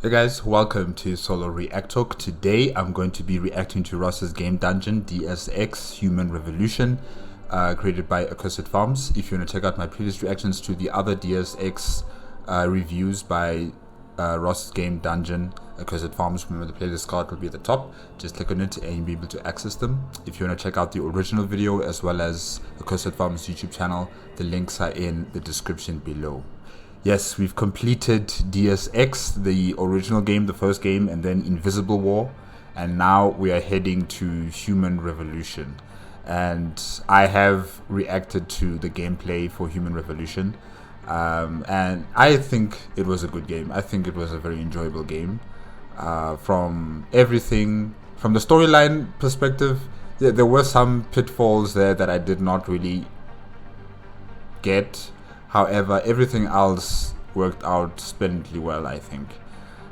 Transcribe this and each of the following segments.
Hey guys, welcome to Solo ReacTalk. Today I'm going to be reacting to Ross's game dungeon, Deus Ex Human Revolution, created by Accursed. If you want to check out my previous reactions to the other Deus Ex reviews by Ross's game dungeon, Accursed, remember the playlist card will be at the top. Just click on it and you'll be able to access them. If you want to check out the original video as well as Accursed YouTube channel, the links are in the description below. Yes, we've completed Deus Ex, the original game, the first game, and then Invisible War, and now we are heading to Human Revolution. And I have reacted to the gameplay for Human Revolution, and I think it was a good game. I think it was a very enjoyable game. From everything, from the storyline perspective, there were some pitfalls there that I did not really get. However, everything else worked out splendidly well, I think.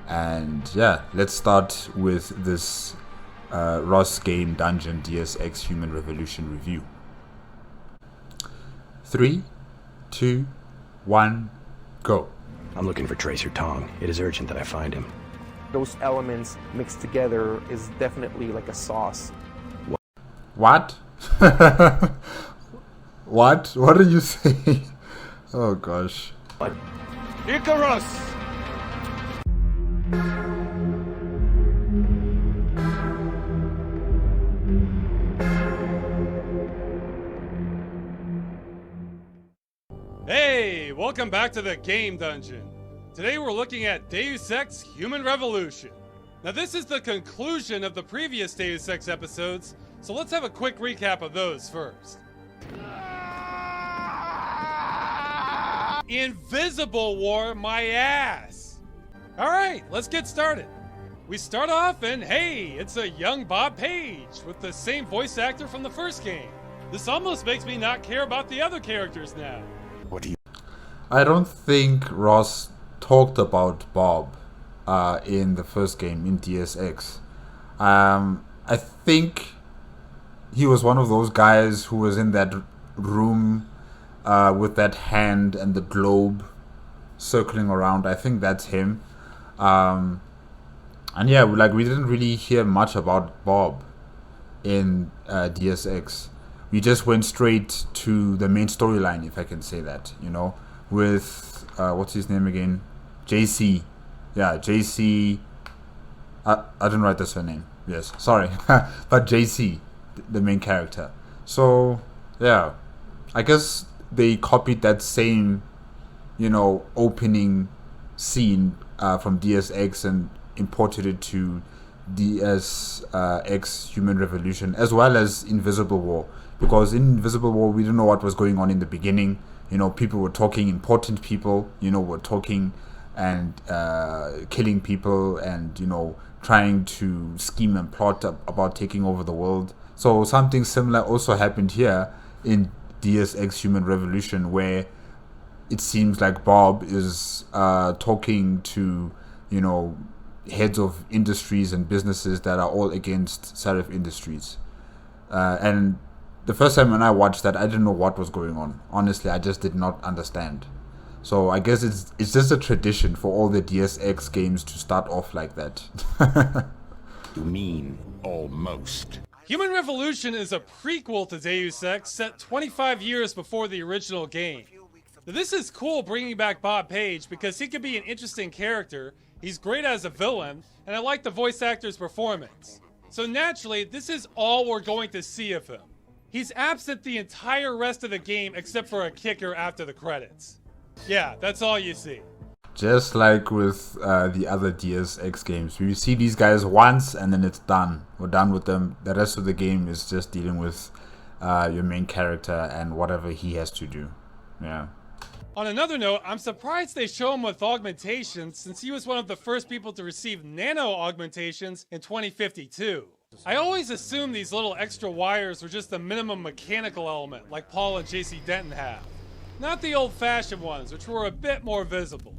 And yeah, let's start with this Ross game dungeon Deus Ex Human Revolution review. 3, 2, 1, go. I'm looking for Tracer Tong. It is urgent that I find him. Those elements mixed together is definitely like a sauce. What? What? What are you saying? Oh gosh. Accursed! Hey, welcome back to the game dungeon. Today we're looking at Deus Ex Human Revolution. Now this is the conclusion of the previous Deus Ex episodes, so let's have a quick recap of those first. Invisible War my ass! Alright, let's get started. We start off and hey, it's a young Bob Page with the same voice actor from the first game. This almost makes me not care about the other characters now. What do you... I don't think Ross talked about Bob in the first game, in Deus Ex. I think he was one of those guys who was in that room with that hand and the globe circling around. I think that's him. And yeah, we didn't really hear much about Bob in Deus Ex. We just went straight to the main storyline, if I can say that, you know, with what's his name again? JC. Yeah, JC. I didn't write the surname. Yes, sorry. But JC, the main character. So yeah, I guess they copied that same, you know, opening scene from Deus Ex and imported it to Deus Ex Human Revolution, as well as Invisible War. Because in Invisible War, we didn't know what was going on in the beginning. You know, people were talking, important people, you know, were talking and killing people and, you know, trying to scheme and plot about taking over the world. So something similar also happened here in Deus Ex Human Revolution, where it seems like Bob is talking to, you know, heads of industries and businesses that are all against Serif Industries. And the first time when I watched that, I didn't know what was going on. Honestly, I just did not understand. So I guess it's just a tradition for all the Deus Ex games to start off like that. You mean almost. Human Revolution is a prequel to Deus Ex set 25 years before the original game. Now, this is cool bringing back Bob Page because he could be an interesting character, he's great as a villain, and I like the voice actor's performance. So naturally, this is all we're going to see of him. He's absent the entire rest of the game except for a kicker after the credits. Yeah, that's all you see. Just like with the other Deus Ex games, we see these guys once and then it's done. We're done with them. The rest of the game is just dealing with your main character and whatever he has to do. Yeah. On another note, I'm surprised they show him with augmentation since he was one of the first people to receive nano augmentations in 2052. I always assumed these little extra wires were just the minimum mechanical element like Paul and JC Denton have. Not the old-fashioned ones, which were a bit more visible.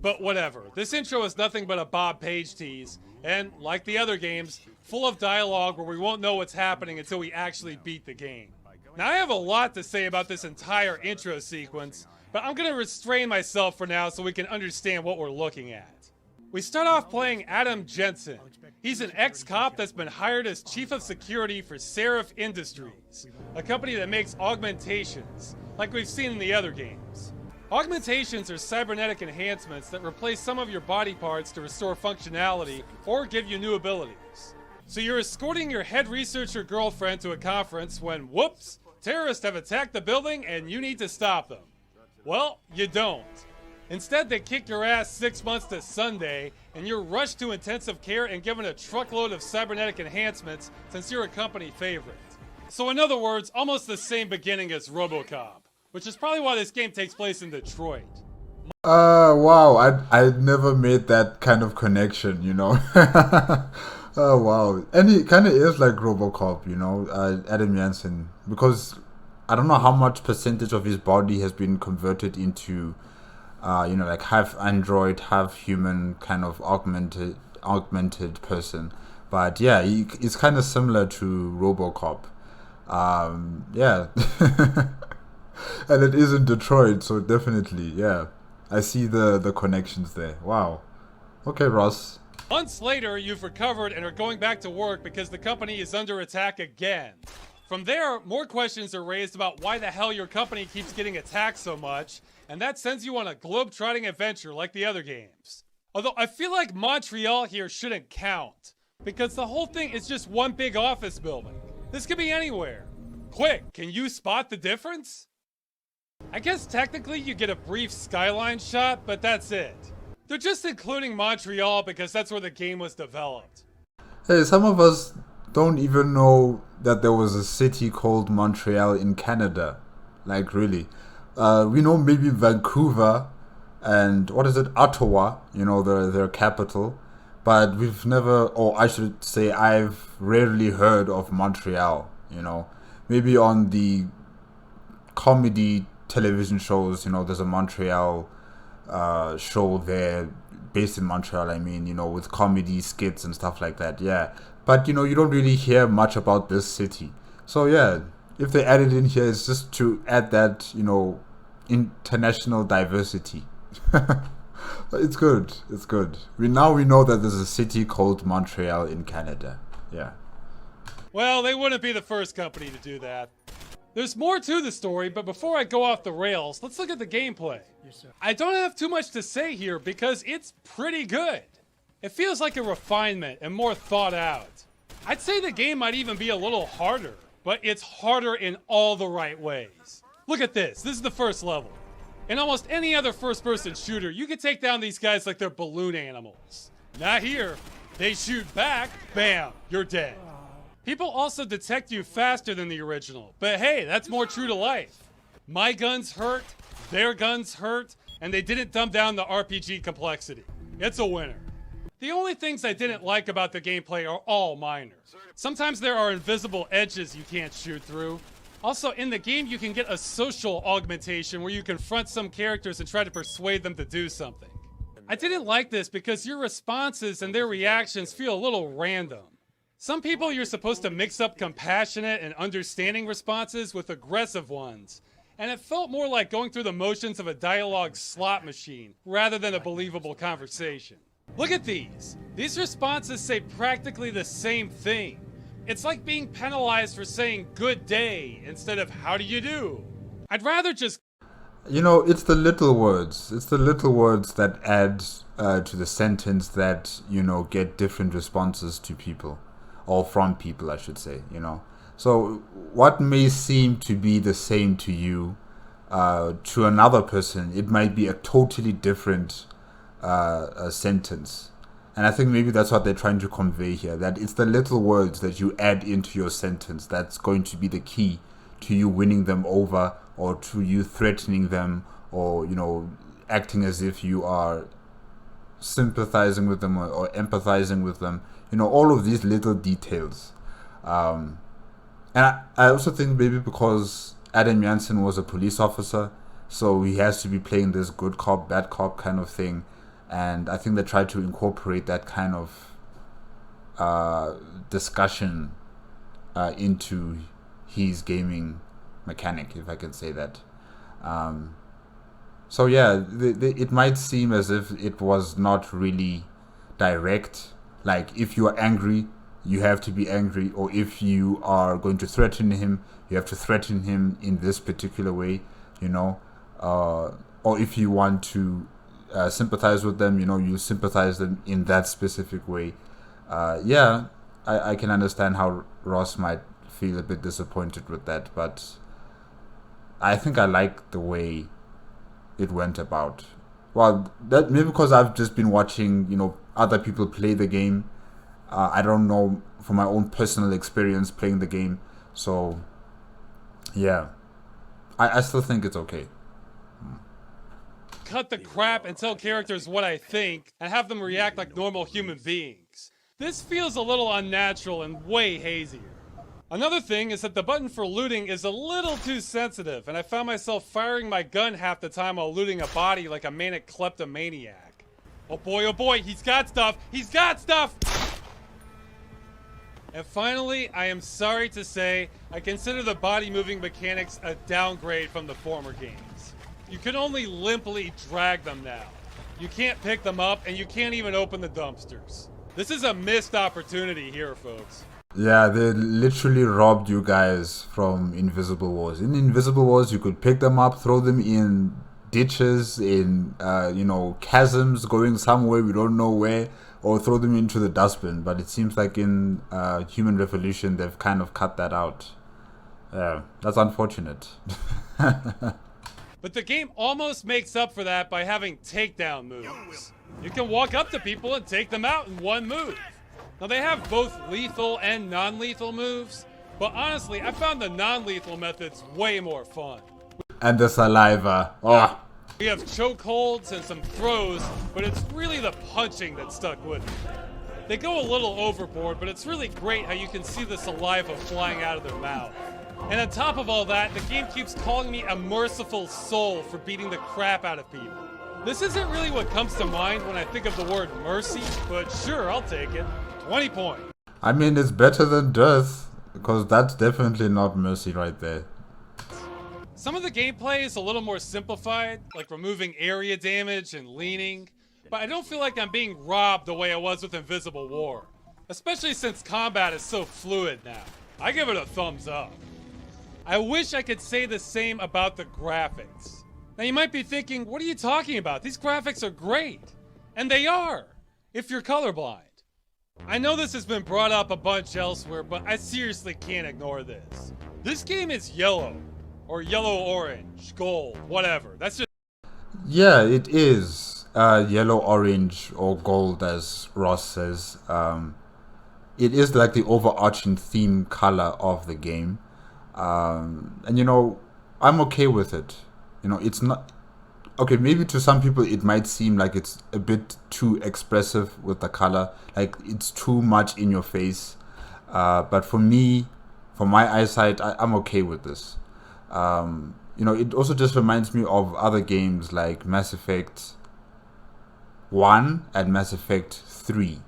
But whatever, this intro is nothing but a Bob Page tease, and, like the other games, full of dialogue where we won't know what's happening until we actually beat the game. Now I have a lot to say about this entire intro sequence, but I'm gonna restrain myself for now so we can understand what we're looking at. We start off playing Adam Jensen. He's an ex-cop that's been hired as chief of security for Seraph Industries, a company that makes augmentations, like we've seen in the other games. Augmentations are cybernetic enhancements that replace some of your body parts to restore functionality or give you new abilities. So you're escorting your head researcher girlfriend to a conference when, whoops, terrorists have attacked the building and you need to stop them. Well, you don't. Instead, they kick your ass 6 months to Sunday, and you're rushed to intensive care and given a truckload of cybernetic enhancements since you're a company favorite. So in other words, almost the same beginning as RoboCop, which is probably why this game takes place in Detroit. Wow, I never made that kind of connection, you know. Oh, wow. And he kind of is like RoboCop, you know, Adam Jensen, because I don't know how much percentage of his body has been converted into, you know, like half android, half human, kind of augmented person. But yeah, he's kind of similar to RoboCop. Yeah. And it is in Detroit, so definitely, yeah. I see the connections there. Wow. Okay, Ross. Months later, you've recovered and are going back to work because the company is under attack again. From there, more questions are raised about why the hell your company keeps getting attacked so much, and that sends you on a globe-trotting adventure like the other games. Although I feel like Montreal here shouldn't count, because the whole thing is just one big office building. This could be anywhere. Quick, can you spot the difference? I guess technically you get a brief skyline shot, but that's it. They're just including Montreal because that's where the game was developed. Hey, some of us don't even know that there was a city called Montreal in Canada. Like, really. We know maybe Vancouver and, what is it, Ottawa, you know, their capital. But we've never, or I should say I've rarely heard of Montreal, you know. Maybe on the comedy television shows, you know, there's a Montreal show there, based in Montreal, I mean, you know, with comedy skits and stuff like that, yeah. But, you know, you don't really hear much about this city. So, yeah, if they add it in here, it's just to add that, you know, international diversity. It's good, it's good. We know that there's a city called Montreal in Canada, yeah. Well, they wouldn't be the first company to do that. There's more to the story, but before I go off the rails, let's look at the gameplay. Yes, sir. I don't have too much to say here because it's pretty good. It feels like a refinement and more thought out. I'd say the game might even be a little harder, but it's harder in all the right ways. Look at this. This is the first level. In almost any other first-person shooter, you can take down these guys like they're balloon animals. Not here. They shoot back, bam, you're dead. People also detect you faster than the original, but hey, that's more true to life. My guns hurt, their guns hurt, and they didn't dumb down the RPG complexity. It's a winner. The only things I didn't like about the gameplay are all minor. Sometimes there are invisible edges you can't shoot through. Also, in the game, you can get a social augmentation where you confront some characters and try to persuade them to do something. I didn't like this because your responses and their reactions feel a little random. Some people you're supposed to mix up compassionate and understanding responses with aggressive ones, and it felt more like going through the motions of a dialogue slot machine rather than a believable conversation. Look at these. These responses say practically the same thing. It's like being penalized for saying good day instead of how do you do. I'd rather just... You know, it's the little words. It's the little words that add to the sentence that, you know, get different responses to people. Or from people, I should say, you know. So what may seem to be the same to you, to another person, it might be a totally different sentence. And I think maybe that's what they're trying to convey here, that it's the little words that you add into your sentence that's going to be the key to you winning them over, or to you threatening them, or, you know, acting as if you are sympathizing with them or empathizing with them. You know, all of these little details. And I also think maybe because Adam Jensen was a police officer, so he has to be playing this good cop, bad cop kind of thing. And I think they tried to incorporate that kind of discussion into his gaming mechanic, if I can say that. So yeah, it might seem as if it was not really direct. Like, if you are angry, you have to be angry, or if you are going to threaten him, you have to threaten him in this particular way, you know. Or if you want to sympathize with them, you know, you sympathize them in that specific way. Yeah, I can understand how Ross might feel a bit disappointed with that, but I think I like the way it went about. Well, that maybe because I've just been watching, you know, other people play the game. I don't know from my own personal experience playing the game. So, yeah, I still think it's okay. Cut the crap and tell characters what I think and have them react like normal human beings. This feels a little unnatural and way hazier. Another thing is that the button for looting is a little too sensitive, and I found myself firing my gun half the time while looting a body like a manic kleptomaniac. Oh boy, he's got stuff! He's got stuff! And finally, I am sorry to say, I consider the body moving mechanics a downgrade from the former games. You can only limply drag them now. You can't pick them up, and you can't even open the dumpsters. This is a missed opportunity here, folks. Yeah, they literally robbed you guys from Invisible Wars. In Invisible Wars, you could pick them up, throw them in ditches, in you know, chasms going somewhere we don't know where, or throw them into the dustbin. But it seems like in Human Revolution, they've kind of cut that out. Yeah, that's unfortunate. But the game almost makes up for that by having takedown moves. You can walk up to people and take them out in one move. Now, they have both lethal and non-lethal moves, but honestly, I found the non-lethal methods way more fun. And the saliva. Oh. We have chokeholds and some throws, but it's really the punching that stuck with me. They go a little overboard, but it's really great how you can see the saliva flying out of their mouth. And on top of all that, the game keeps calling me a merciful soul for beating the crap out of people. This isn't really what comes to mind when I think of the word mercy, but sure, I'll take it. 20 points. I mean, it's better than death, because that's definitely not mercy right there. Some of the gameplay is a little more simplified, like removing area damage and leaning, but I don't feel like I'm being robbed the way I was with Invisible War, especially since combat is so fluid now. I give it a thumbs up. I wish I could say the same about the graphics. Now you might be thinking, what are you talking about? These graphics are great. And they are, if you're colorblind. I know this has been brought up a bunch elsewhere, but I seriously can't ignore this. This game is yellow, or yellow-orange, gold, whatever. That's just... Yeah, it is yellow, orange, or gold, as Ross says. It is like the overarching theme color of the game. And you know, I'm okay with it. You know, it's not... Okay, maybe to some people it might seem like it's a bit too expressive with the color. Like, it's too much in your face. But for me, for my eyesight, I'm okay with this. You know, it also just reminds me of other games like Mass Effect 1 and Mass Effect 3.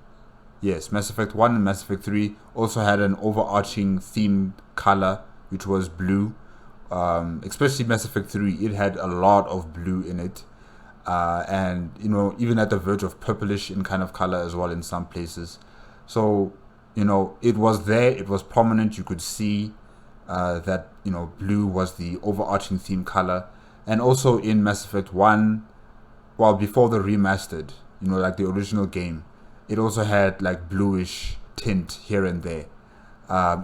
Yes, Mass Effect 1 and Mass Effect 3 also had an overarching theme color, which was blue. Especially Mass Effect 3, it had a lot of blue in it. And, you know, even at the verge of purplish in kind of color as well in some places. So, you know, it was there, it was prominent, you could see that, you know, blue was the overarching theme color. And also in Mass Effect 1, well, before the remastered, you know, like the original game, it also had like bluish tint here and there.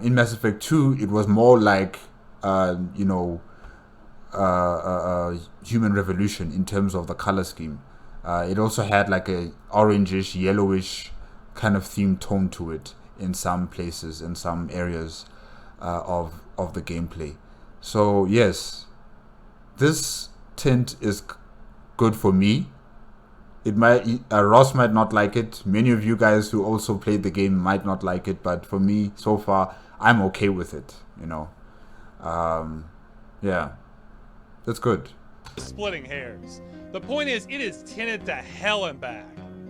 In Mass Effect 2, it was more like, you know, Human Revolution in terms of the color scheme. It also had like a orangish, yellowish kind of theme tone to it in some places, in some areas of the gameplay. So yes, this tint is good for me. It might Ross might not like it. Many of you guys who also played the game might not like it, but for me, so far, I'm okay with it. You know, yeah, that's good. Splitting hairs. The point is, it is tinted to hell and back.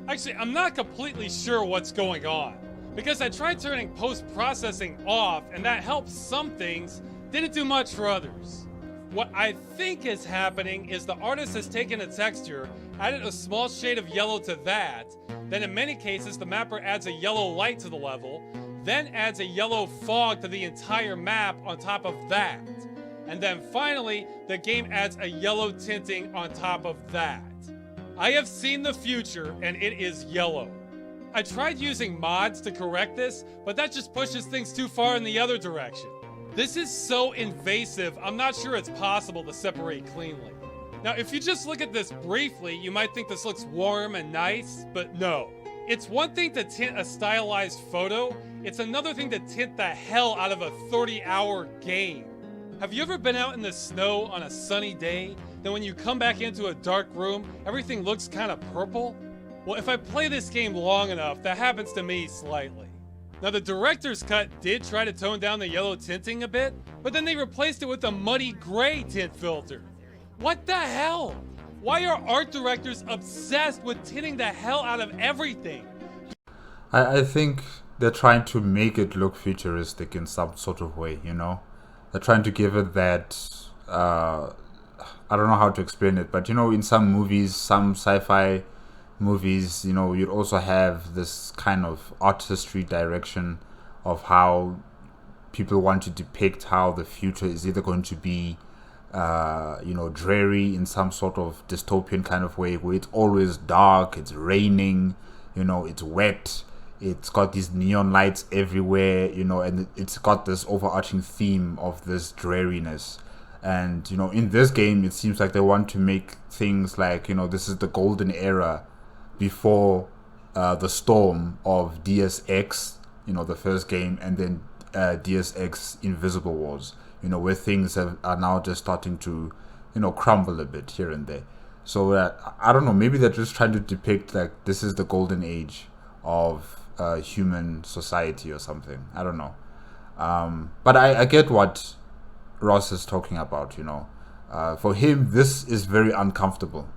Actually, I'm not completely sure what's going on, because I tried turning post-processing off, and that helps some things, didn't do much for others. What I think is happening is the artist has taken a texture, added a small shade of yellow to that, Then in many cases, the mapper adds a yellow light to the level, then adds a yellow fog to the entire map on top of that. And then finally, the game adds a yellow tinting on top of that. I have seen the future, and it is yellow. I tried using mods to correct this, but that just pushes things too far in the other direction. This is so invasive, I'm not sure it's possible to separate cleanly. Now, if you just look at this briefly, you might think this looks warm and nice, but no. It's one thing to tint a stylized photo, it's another thing to tint the hell out of a 30-hour game. Have you ever been out in the snow on a sunny day, then when you come back into a dark room, everything looks kind of purple? Well, if I play this game long enough, that happens to me slightly. Now, the director's cut did try to tone down the yellow tinting a bit, but then they replaced it with a muddy gray tint filter. What the hell? Why are art directors obsessed with tinting the hell out of everything? I think they're trying to make it look futuristic in some sort of way, you know? They're trying to give it that, I don't know how to explain it, but you know, in some movies, some sci-fi movies, you know, you'd also have this kind of artistry direction of how people want to depict how the future is either going to be, you know, dreary in some sort of dystopian kind of way, where it's always dark, it's raining, you know, it's wet, it's got these neon lights everywhere, you know, and it's got this overarching theme of this dreariness. And, you know, in this game, it seems like they want to make things like, you know, this is the golden era before the storm of Deus Ex, you know, the first game, and then Deus Ex Invisible Wars, you know, where things are now just starting to, you know, crumble a bit here and there. So I don't know, maybe they're just trying to depict like this is the golden age of human society or something. I don't know. But I get what Ross is talking about, you know. For him, this is very uncomfortable.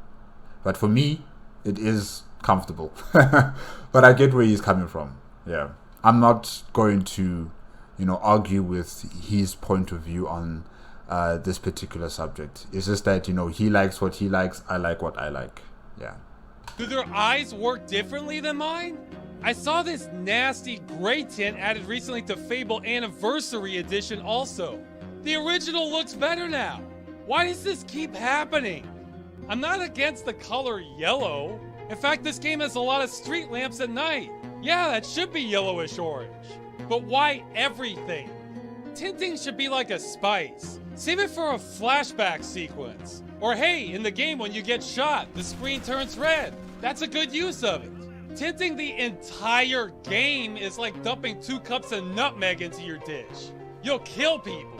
But for me, it is comfortable. But I get where he's coming from. Yeah. I'm not going to, you know, argue with his point of view on this particular subject. It's just that, you know, he likes what he likes, I like what I like. Yeah. Do their eyes work differently than mine? I saw this nasty gray tint added recently to Fable Anniversary Edition also. The original looks better now. Why does this keep happening? I'm not against the color yellow. In fact, this game has a lot of street lamps at night. Yeah, that should be yellowish orange. But why everything? Tinting should be like a spice. Save it for a flashback sequence. Or hey, in the game when you get shot, the screen turns red. That's a good use of it. Tinting the entire game is like dumping 2 cups of nutmeg into your dish. You'll kill people.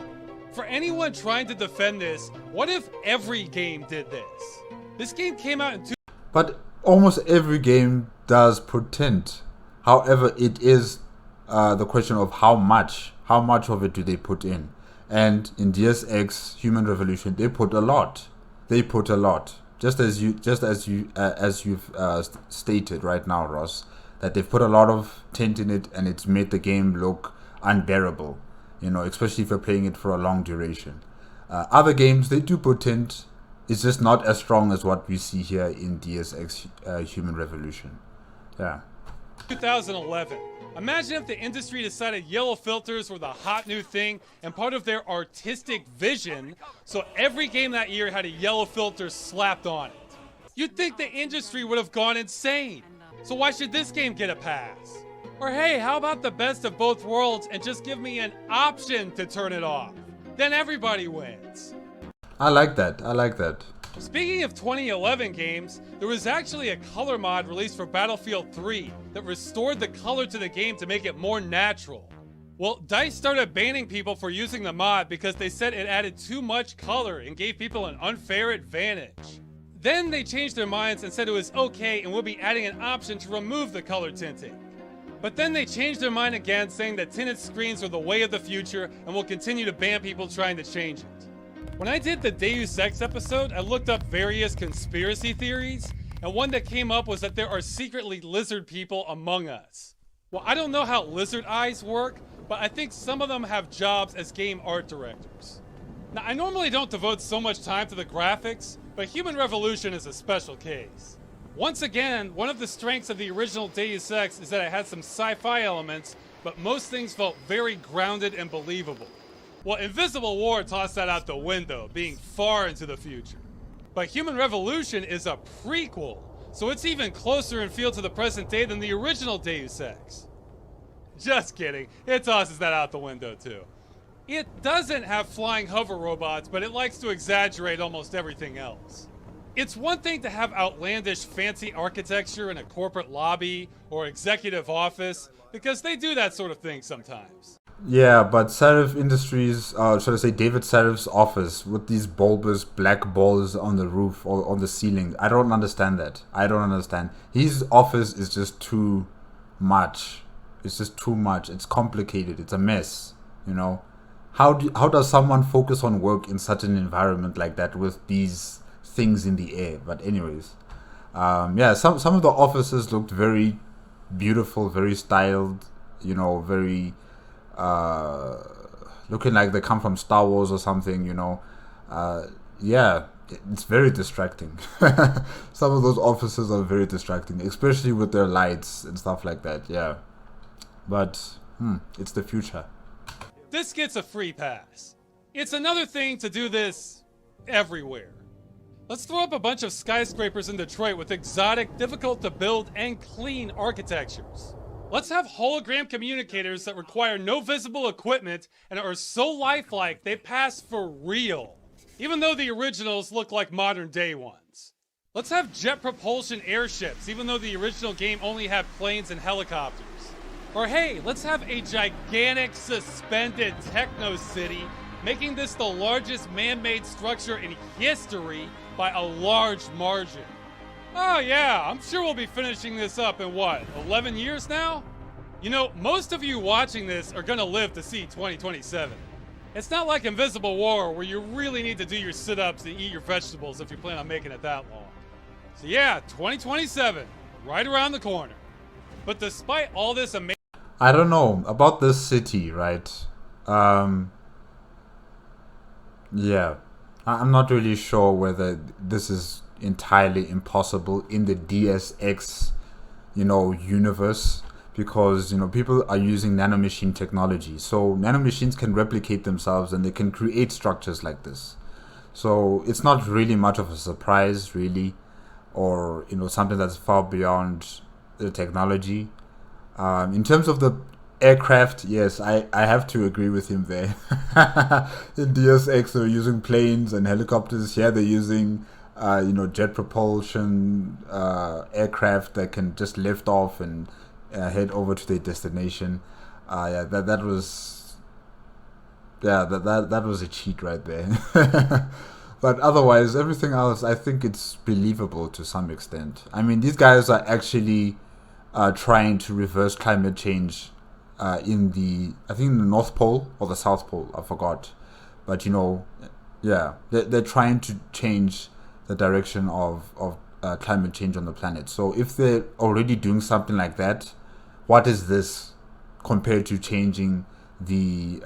For anyone trying to defend this, what if every game did this? This game came out in But almost every game does put tint. However, it is the question of how much of it do they put in. And in Deus Ex Human Revolution, they put a lot. Just as you've stated right now, Ross, that they've put a lot of tint in it, and it's made the game look unbearable. You know, especially if you're playing it for a long duration. Other games, they do put tint. It's just not as strong as what we see here in Deus Ex Human Revolution. Yeah. 2011. Imagine if the industry decided yellow filters were the hot new thing and part of their artistic vision, so every game that year had a yellow filter slapped on it. You'd think the industry would have gone insane. So why should this game get a pass? Or hey, how about the best of both worlds and just give me an option to turn it off? Then everybody wins. I like that. Speaking of 2011 games, there was actually a color mod released for Battlefield 3 that restored the color to the game to make it more natural. Well, DICE started banning people for using the mod because they said it added too much color and gave people an unfair advantage. Then they changed their minds and said it was okay and would be adding an option to remove the color tinting. But then they changed their mind again, saying that tinted screens are the way of the future and will continue to ban people trying to change it. When I did the Deus Ex episode, I looked up various conspiracy theories, and one that came up was that there are secretly lizard people among us. Well, I don't know how lizard eyes work, but I think some of them have jobs as game art directors. Now, I normally don't devote so much time to the graphics, but Human Revolution is a special case. Once again, one of the strengths of the original Deus Ex is that it had some sci-fi elements, but most things felt very grounded and believable. Well, Invisible War tossed that out the window, being far into the future. But Human Revolution is a prequel, so it's even closer in feel to the present day than the original Deus Ex. Just kidding, it tosses that out the window too. It doesn't have flying hover robots, but it likes to exaggerate almost everything else. It's one thing to have outlandish fancy architecture in a corporate lobby or executive office, because they do that sort of thing sometimes. Yeah, but Serif Industries, should I say David Serif's office with these bulbous black balls on the roof or on the ceiling, I don't understand that. I don't understand. His office is just too much. It's just too much. It's complicated. It's a mess, you know. How does someone focus on work in such an environment like that with these things in the air? But anyways, yeah, some of the offices looked very beautiful, very styled, you know, very looking like they come from Star Wars or something, you know. Yeah, it's very distracting. Some of those offices are very distracting, especially with their lights and stuff like that. Yeah, but it's the future. This gets a free pass. It's another thing to do this everywhere. Let's throw up a bunch of skyscrapers in Detroit with exotic, difficult to build, and clean architectures. Let's have hologram communicators that require no visible equipment and are so lifelike they pass for real, even though the originals look like modern day ones. Let's have jet propulsion airships, even though the original game only had planes and helicopters. Or hey, let's have a gigantic suspended techno city, making this the largest man-made structure in history by a large margin. Oh yeah, I'm sure we'll be finishing this up in what, 11 years now? You know, most of you watching this are gonna live to see 2027. It's not like Invisible War where you really need to do your sit-ups and eat your vegetables if you plan on making it that long. So yeah, 2027, right around the corner. But despite all this amazing... I don't know about this city, right? Yeah, I'm not really sure whether this is entirely impossible in the Deus Ex, you know, universe, because, you know, people are using nanomachine technology. So nanomachines can replicate themselves and they can create structures like this. So it's not really much of a surprise, really, or, you know, something that's far beyond the technology. In terms of the aircraft, yes, I have to agree with him there. In Deus Ex, they're using planes and helicopters. Here they're using, you know, jet propulsion aircraft that can just lift off and head over to their destination. Yeah, that was a cheat right there. But otherwise, everything else, I think it's believable to some extent. I mean, these guys are actually trying to reverse climate change in the, I think, in the North Pole or the South Pole, I forgot. But, you know, yeah, they're trying to change the direction of climate change on the planet. So if they're already doing something like that, what is this compared to changing the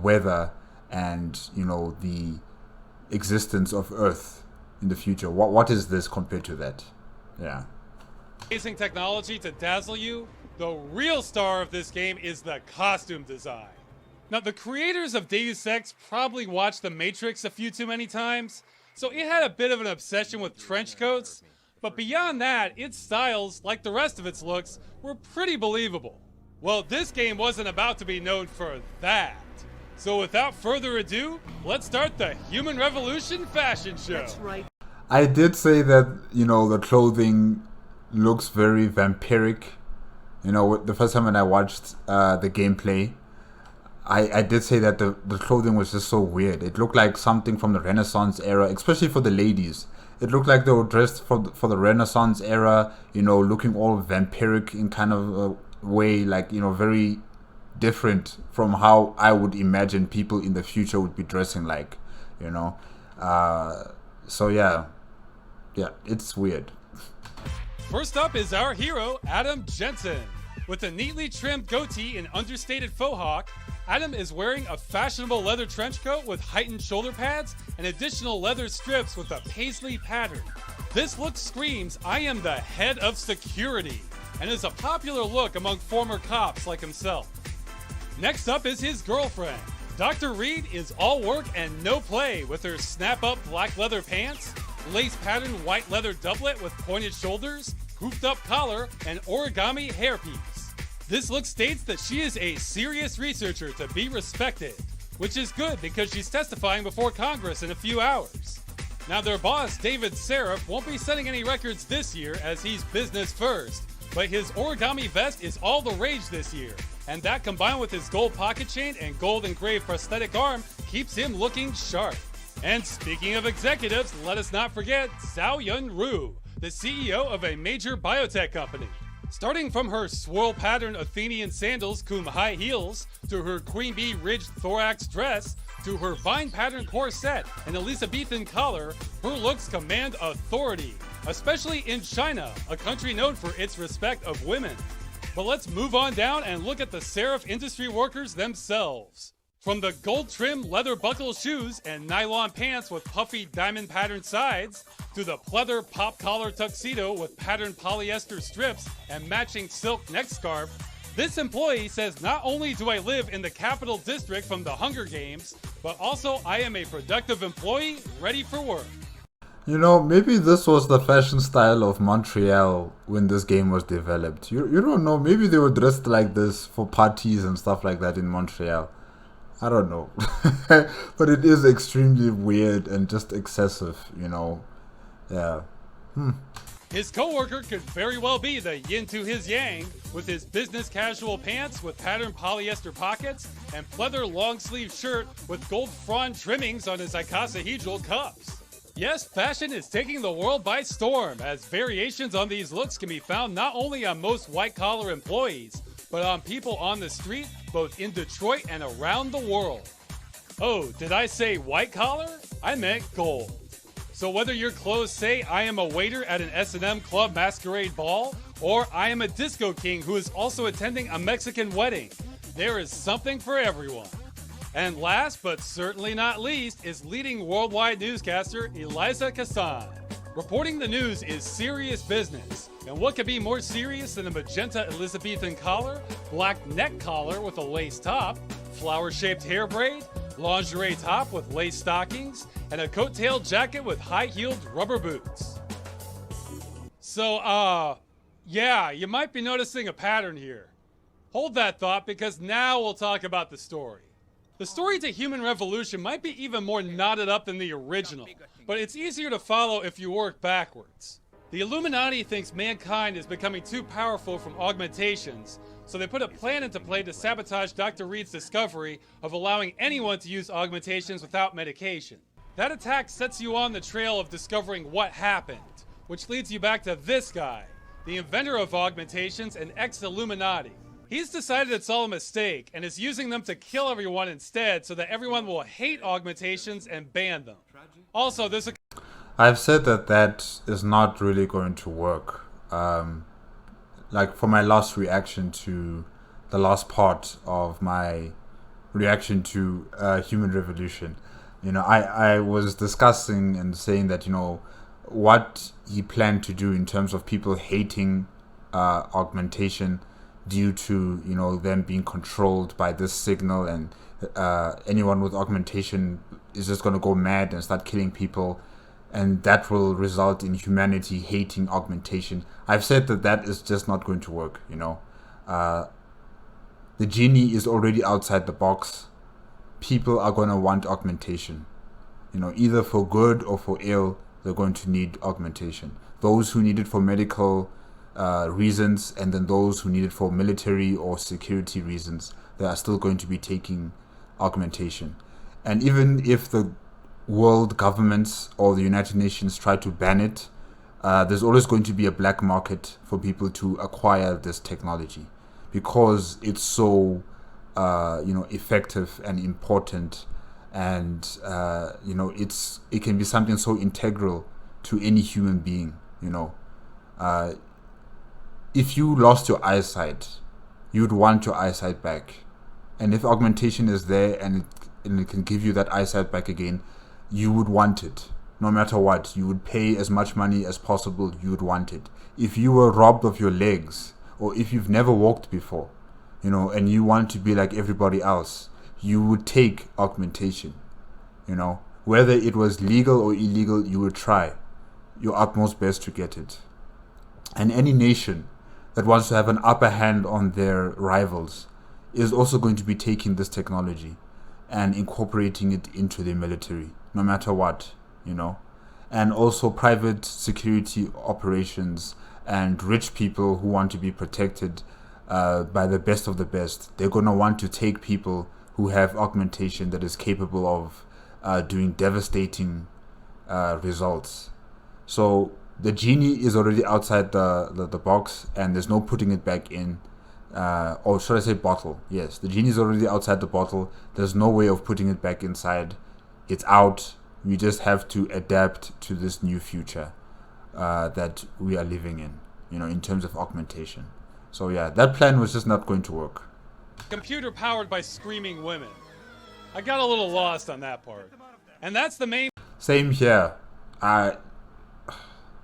weather and, you know, the existence of Earth in the future? What is this compared to that? Yeah. Amazing technology to dazzle you, the real star of this game is the costume design. Now, the creators of Deus Ex probably watched The Matrix a few too many times, so it had a bit of an obsession with trench coats, but beyond that, its styles, like the rest of its looks, were pretty believable. Well, this game wasn't about to be known for that. So without further ado, let's start the Human Revolution fashion show. That's right. I did say that, you know, the clothing looks very vampiric. You know, the first time when I watched the gameplay, I did say that the clothing was just so weird. It looked like something from the Renaissance era, especially for the ladies. It looked like they were dressed for the Renaissance era, you know, looking all vampiric in kind of a way, like, you know, very different from how I would imagine people in the future would be dressing like, you know. So yeah, it's weird. First up is our hero, Adam Jensen. With a neatly trimmed goatee and understated faux hawk, Adam is wearing a fashionable leather trench coat with heightened shoulder pads and additional leather strips with a paisley pattern. This look screams, I am the head of security, and is a popular look among former cops like himself. Next up is his girlfriend. Dr. Reed is all work and no play with her snap-up black leather pants, lace-patterned white leather doublet with pointed shoulders, hooped-up collar, and origami hairpiece. This look states that she is a serious researcher to be respected, which is good because she's testifying before Congress in a few hours. Now their boss, David Seraph, won't be setting any records this year as he's business first, but his origami vest is all the rage this year, and that combined with his gold pocket chain and gold engraved prosthetic arm keeps him looking sharp. And speaking of executives, let us not forget Zhao Yunru, the CEO of a major biotech company. Starting from her swirl pattern Athenian sandals cum high heels, to her queen bee ridged thorax dress, to her vine pattern corset and Elizabethan collar, her looks command authority, especially in China, a country known for its respect of women. But let's move on down and look at the Seraph industry workers themselves. From the gold trim leather buckle shoes and nylon pants with puffy diamond patterned sides, to the pleather pop collar tuxedo with patterned polyester strips and matching silk neck scarf, this employee says not only do I live in the capital district from the Hunger Games, but also I am a productive employee ready for work. You know, maybe this was the fashion style of Montreal when this game was developed. You don't know, maybe they were dressed like this for parties and stuff like that in Montreal. I don't know. But it is extremely weird and just excessive, you know. Yeah. His coworker could very well be the yin to his yang, with his business casual pants with patterned polyester pockets and pleather long sleeve shirt with gold frond trimmings on his icosahedral cuffs. Yes, fashion is taking the world by storm, as variations on these looks can be found not only on most white-collar employees, but on people on the street, both in Detroit and around the world. Oh, did I say white-collar? I meant gold. So whether your clothes say I am a waiter at an S&M Club masquerade ball, or I am a disco king who is also attending a Mexican wedding, there is something for everyone. And last but certainly not least is leading worldwide newscaster Eliza Cassan. Reporting the news is serious business, and what could be more serious than a magenta Elizabethan collar, black neck collar with a lace top, flower-shaped hair braid, lingerie top with lace stockings, and a coattail jacket with high-heeled rubber boots. So, yeah, you might be noticing a pattern here. Hold that thought, because now we'll talk about the story. The story to Human Revolution might be even more knotted up than the original, but it's easier to follow if you work backwards. The Illuminati thinks mankind is becoming too powerful from augmentations, so they put a plan into play to sabotage Dr. Reed's discovery of allowing anyone to use augmentations without medication. That attack sets you on the trail of discovering what happened, which leads you back to this guy, the inventor of augmentations and ex-Illuminati. He's decided it's all a mistake and is using them to kill everyone instead so that everyone will hate augmentations and ban them. Also, there's a... I've said that is not really going to work. Like for my last reaction to the last part of my reaction to Human Revolution, you know, I was discussing and saying that, you know, what he planned to do in terms of people hating augmentation due to, you know, them being controlled by this signal, and anyone with augmentation is just going to go mad and start killing people, and that will result in humanity hating augmentation. I've said that is just not going to work, you know. The genie is already outside the box. People are going to want augmentation, you know, either for good or for ill. They're going to need augmentation. Those who need it for medical reasons, and then those who need it for military or security reasons, they are still going to be taking augmentation. And even if the world governments or the United Nations try to ban it, there's always going to be a black market for people to acquire this technology because it's so effective and important, and it can be something so integral to any human being. You know, if you lost your eyesight, you'd want your eyesight back, and if augmentation is there and it can give you that eyesight back again, you would want it no matter what. You would pay as much money as possible. You would want it. If you were robbed of your legs, or if you've never walked before, and you want to be like everybody else, you would take augmentation. Whether it was legal or illegal, you would try your utmost best to get it. And any nation that wants to have an upper hand on their rivals is also going to be taking this technology and incorporating it into their military, no matter what, And also private security operations and rich people who want to be protected by the best of the best. They're going to want to take people who have augmentation that is capable of doing devastating results. So the genie is already outside the box, and there's no putting it back in. Or should I say bottle? Yes, the genie is already outside the bottle. There's no way of putting it back inside. It's out. We just have to adapt to this new future that we are living in, in terms of augmentation. So yeah, that plan was just not going to work. Computer powered by screaming women. I got a little lost on that part. And that's the main... Same here.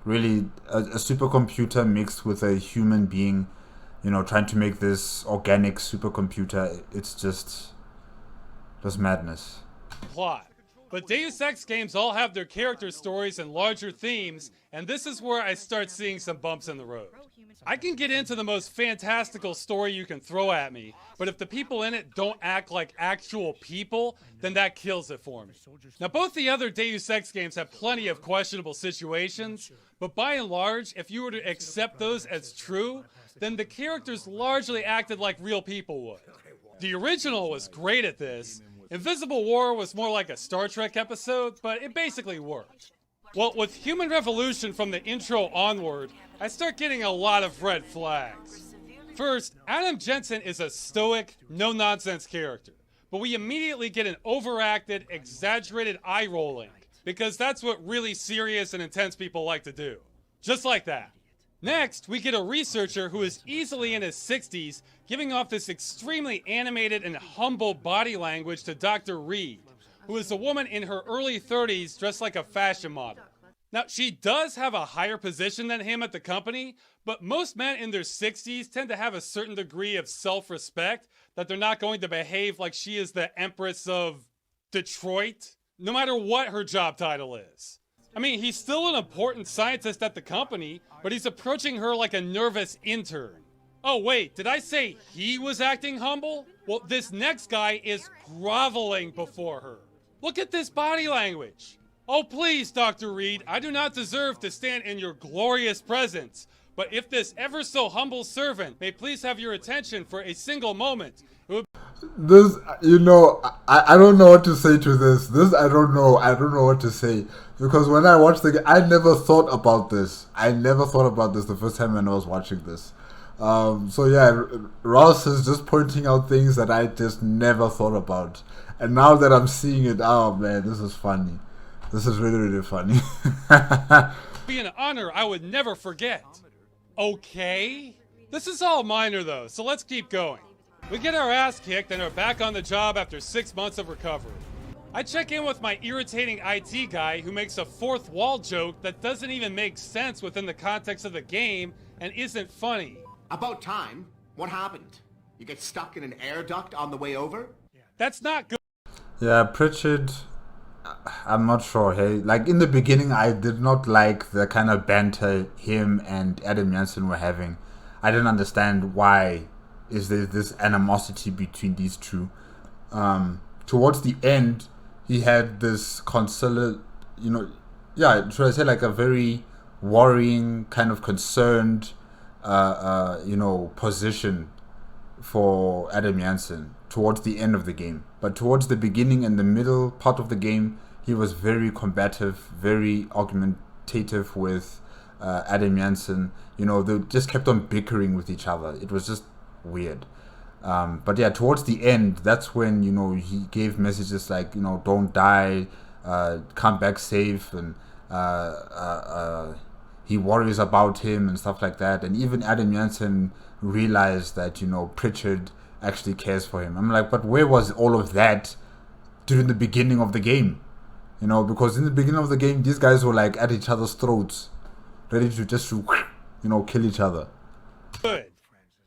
Really, a supercomputer mixed with a human being, trying to make this organic supercomputer, it's just madness. Plot. But Deus Ex games all have their character stories and larger themes, and this is where I start seeing some bumps in the road. I can get into the most fantastical story you can throw at me, but if the people in it don't act like actual people, then that kills it for me. Now, both the other Deus Ex games have plenty of questionable situations, but by and large, if you were to accept those as true, then the characters largely acted like real people would. The original was great at this. Invisible War was more like a Star Trek episode, but it basically worked. Well, with Human Revolution from the intro onward, I start getting a lot of red flags. First, Adam Jensen is a stoic, no-nonsense character, but we immediately get an overacted, exaggerated eye-rolling, because that's what really serious and intense people like to do. Just like that. Next, we get a researcher who is easily in his 60s, giving off this extremely animated and humble body language to Dr. Reed, who is a woman in her early 30s dressed like a fashion model. Now, she does have a higher position than him at the company, but most men in their 60s tend to have a certain degree of self-respect that they're not going to behave like she is the Empress of Detroit, no matter what her job title is. I mean, he's still an important scientist at the company, but he's approaching her like a nervous intern. Oh wait, did I say he was acting humble? Well, this next guy is groveling before her. Look at this body language. Oh please, Dr. Reed, I do not deserve to stand in your glorious presence, but if this ever so humble servant may please have your attention for a single moment, it would... This, I don't know what to say to this. I don't know what to say. Because when I watched the game, I never thought about this. The first time when I was watching this. So yeah, Ross is just pointing out things that I just never thought about. And now that I'm seeing it, oh man, this is funny. This is really, really funny. be an honor I would never forget. Okay? This is all minor though, so let's keep going. We get our ass kicked and are back on the job after 6 months of recovery. I check in with my irritating IT guy who makes a fourth wall joke that doesn't even make sense within the context of the game and isn't funny. About time. What happened? You get stuck in an air duct on the way over? That's not good. Yeah, Pritchard, I'm not sure. Hey, like in the beginning, I did not like the kind of banter him and Adam Jansen were having. I didn't understand why is there this animosity between these two. Towards the end, he had this should I say like a very worrying, kind of concerned, position for Adam Jansen towards the end of the game. But towards the beginning and the middle part of the game, he was very combative, very argumentative with Adam Jansen. They just kept on bickering with each other. It was just weird. But yeah, towards the end, that's when, he gave messages like, don't die, come back safe, and he worries about him and stuff like that. And even Adam Jansen realized that, Pritchard actually cares for him. I'm like, but where was all of that during the beginning of the game? You know, because in the beginning of the game, these guys were like at each other's throats, ready to just to, you know, kill each other. Good.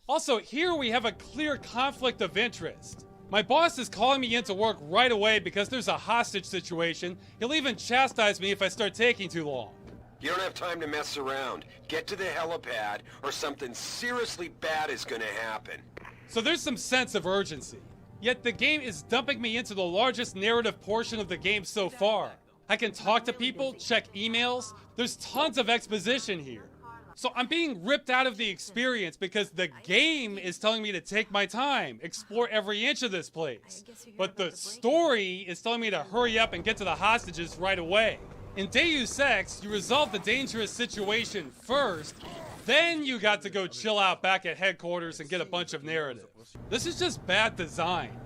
Also, here we have a clear conflict of interest. My boss is calling me into work right away because there's a hostage situation. He'll even chastise me if I start taking too long. You don't have time to mess around. Get to the helipad, or something seriously bad is gonna happen. So there's some sense of urgency. Yet the game is dumping me into the largest narrative portion of the game so far. I can talk to people, check emails. There's tons of exposition here. So I'm being ripped out of the experience because the game is telling me to take my time, explore every inch of this place. But the story is telling me to hurry up and get to the hostages right away. In Deus Ex, you resolve the dangerous situation first, then you got to go chill out back at headquarters and get a bunch of narrative. This is just bad design.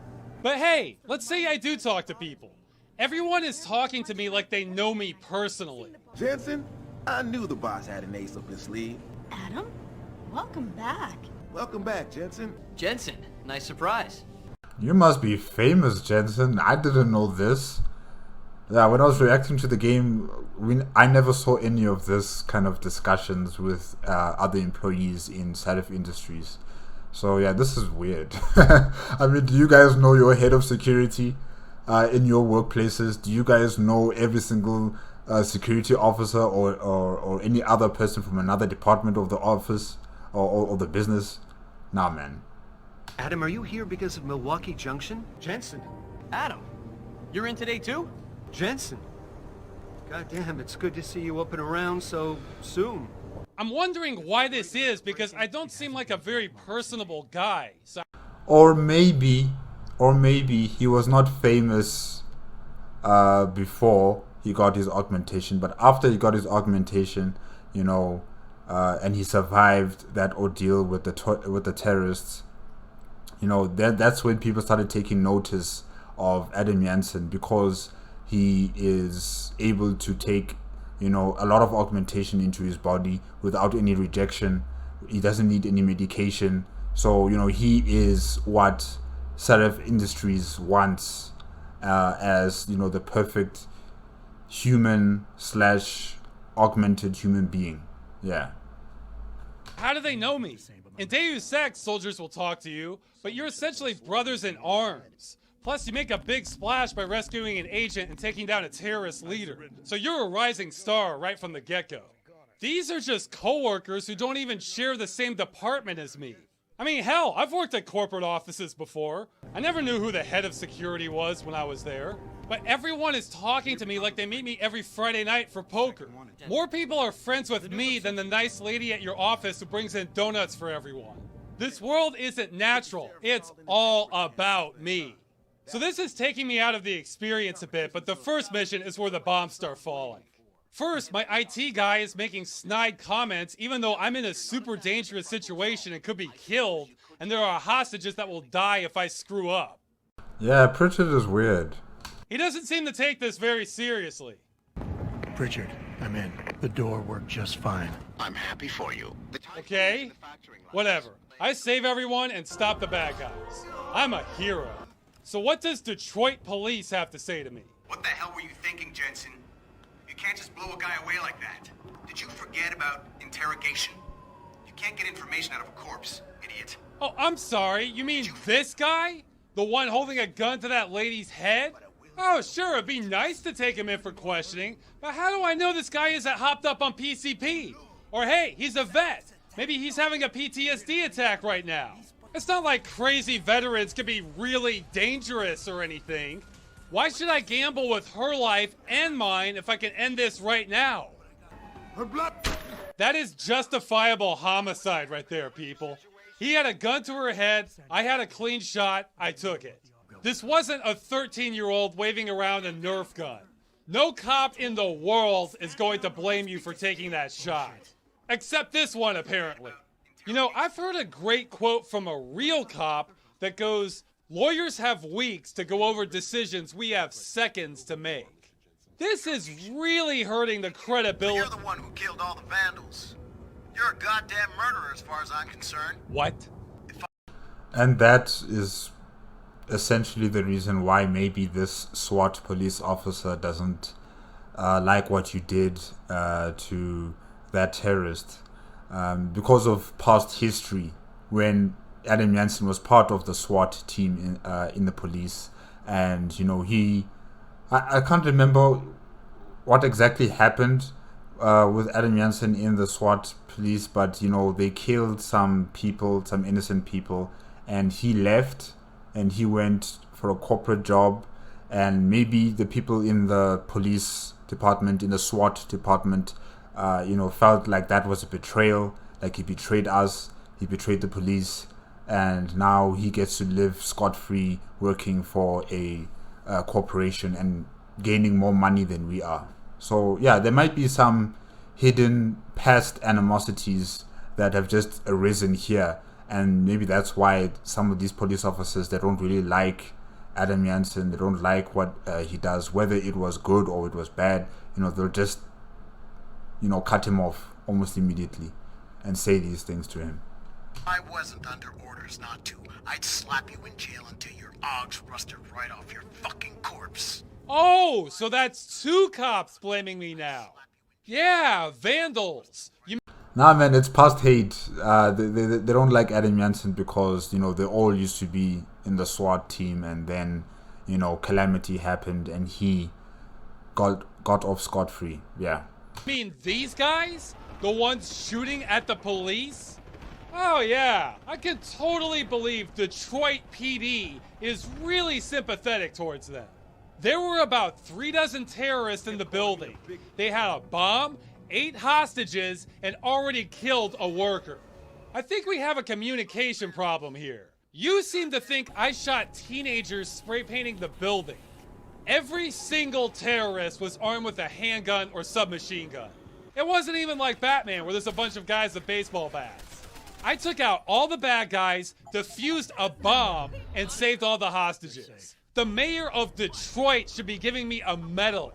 But hey, let's say I do talk to people. Everyone is talking to me like they know me personally. Jensen, I knew the boss had an ace up his sleeve. Adam, welcome back. Welcome back, Jensen. Jensen, nice surprise. You must be famous, Jensen. I didn't know this. Yeah, when I was reacting to the game, I never saw any of this kind of discussions with other employees in Sadif Industries. So yeah, this is weird. I mean, do you guys know your head of security in your workplaces? Do you guys know every single security officer or any other person from another department of the office or the business? Nah, man. Adam, are you here because of Milwaukee Junction? Jensen. Adam, you're in today too? Jensen. Goddamn, it's good to see you up and around so soon. I'm wondering why this is because I don't seem like a very personable guy. So Or maybe he was not famous before he got his augmentation, but after he got his augmentation, you know, and he survived that ordeal with the terrorists, you know, that's when people started taking notice of Adam Jansen, because he is able to take, you know, a lot of augmentation into his body without any rejection. He doesn't need any medication. So, you know, he is what Sadif Industries wants as, you know, the perfect human / augmented human being. Yeah. how do they know me? In Deus Ex, soldiers will talk to you, but you're essentially brothers in arms. Plus, you make a big splash by rescuing an agent and taking down a terrorist leader. So you're a rising star right from the get-go. These are just co-workers who don't even share the same department as me. I mean, hell, I've worked at corporate offices before. I never knew who the head of security was when I was there. But everyone is talking to me like they meet me every Friday night for poker. More people are friends with me than the nice lady at your office who brings in donuts for everyone. This world isn't natural. It's all about me. So this is taking me out of the experience a bit, but the first mission is where the bombs start falling. First, my IT guy is making snide comments even though I'm in a super dangerous situation and could be killed, and there are hostages that will die if I screw up. Yeah, Pritchard is weird. He doesn't seem to take this very seriously. Pritchard, I'm in. The door worked just fine. I'm happy for you. Okay? Whatever. I save everyone and stop the bad guys. I'm a hero. So what does Detroit police have to say to me? What the hell were you thinking, Jensen? You can't just blow a guy away like that. Did you forget about interrogation? You can't get information out of a corpse, idiot. Oh, I'm sorry. You mean this guy? The one holding a gun to that lady's head? Oh, sure, it'd be nice to take him in for questioning, but how do I know this guy isn't hopped up on PCP? Or hey, he's a vet. Maybe he's having a PTSD attack right now. It's not like crazy veterans can be really dangerous or anything. Why should I gamble with her life and mine if I can end this right now? Her blood. That is justifiable homicide right there, people. He had a gun to her head, I had a clean shot, I took it. This wasn't a 13-year-old waving around a Nerf gun. No cop in the world is going to blame you for taking that shot. Except this one, apparently. You know, I've heard a great quote from a real cop that goes, "Lawyers have weeks to go over decisions we have seconds to make." This is really hurting the credibility. You're the one who killed all the vandals. You're a goddamn murderer as far as I'm concerned. What? And that is essentially the reason why maybe this SWAT police officer doesn't like what you did to that terrorist, because of past history when Adam Jansen was part of the SWAT team in the police, and you know I can't remember what exactly happened with Adam Jansen in the SWAT police, but you know they killed some people, some innocent people, and he left and he went for a corporate job, and maybe the people in the police department, in the SWAT department, felt like that was a betrayal, like he betrayed us, he betrayed the police, and now he gets to live scot-free working for a corporation and gaining more money than we are. So yeah, there might be some hidden past animosities that have just arisen here, and maybe that's why some of these police officers, they don't really like Adam Jansen, they don't like what he does, whether it was good or it was bad. They'll just cut him off almost immediately and say these things to him. I wasn't under orders not to. I'd slap you in jail until your ogs rusted right off your fucking corpse. Oh, so that's two cops blaming me now. Yeah, vandals. Nah, man, it's past hate. They don't like Adam Jansen because, they all used to be in the SWAT team, and then, calamity happened and he got off scot-free. Yeah. I mean, these guys? The ones shooting at the police? Oh yeah, I can totally believe Detroit PD is really sympathetic towards them. There were about 36 terrorists in the building. They had a bomb, 8 hostages, and already killed a worker. I think we have a communication problem here. You seem to think I shot teenagers spray painting the building. Every single terrorist was armed with a handgun or submachine gun. It wasn't even like Batman, where there's a bunch of guys with baseball bats. I took out all the bad guys, defused a bomb, and saved all the hostages. The mayor of Detroit should be giving me a medal.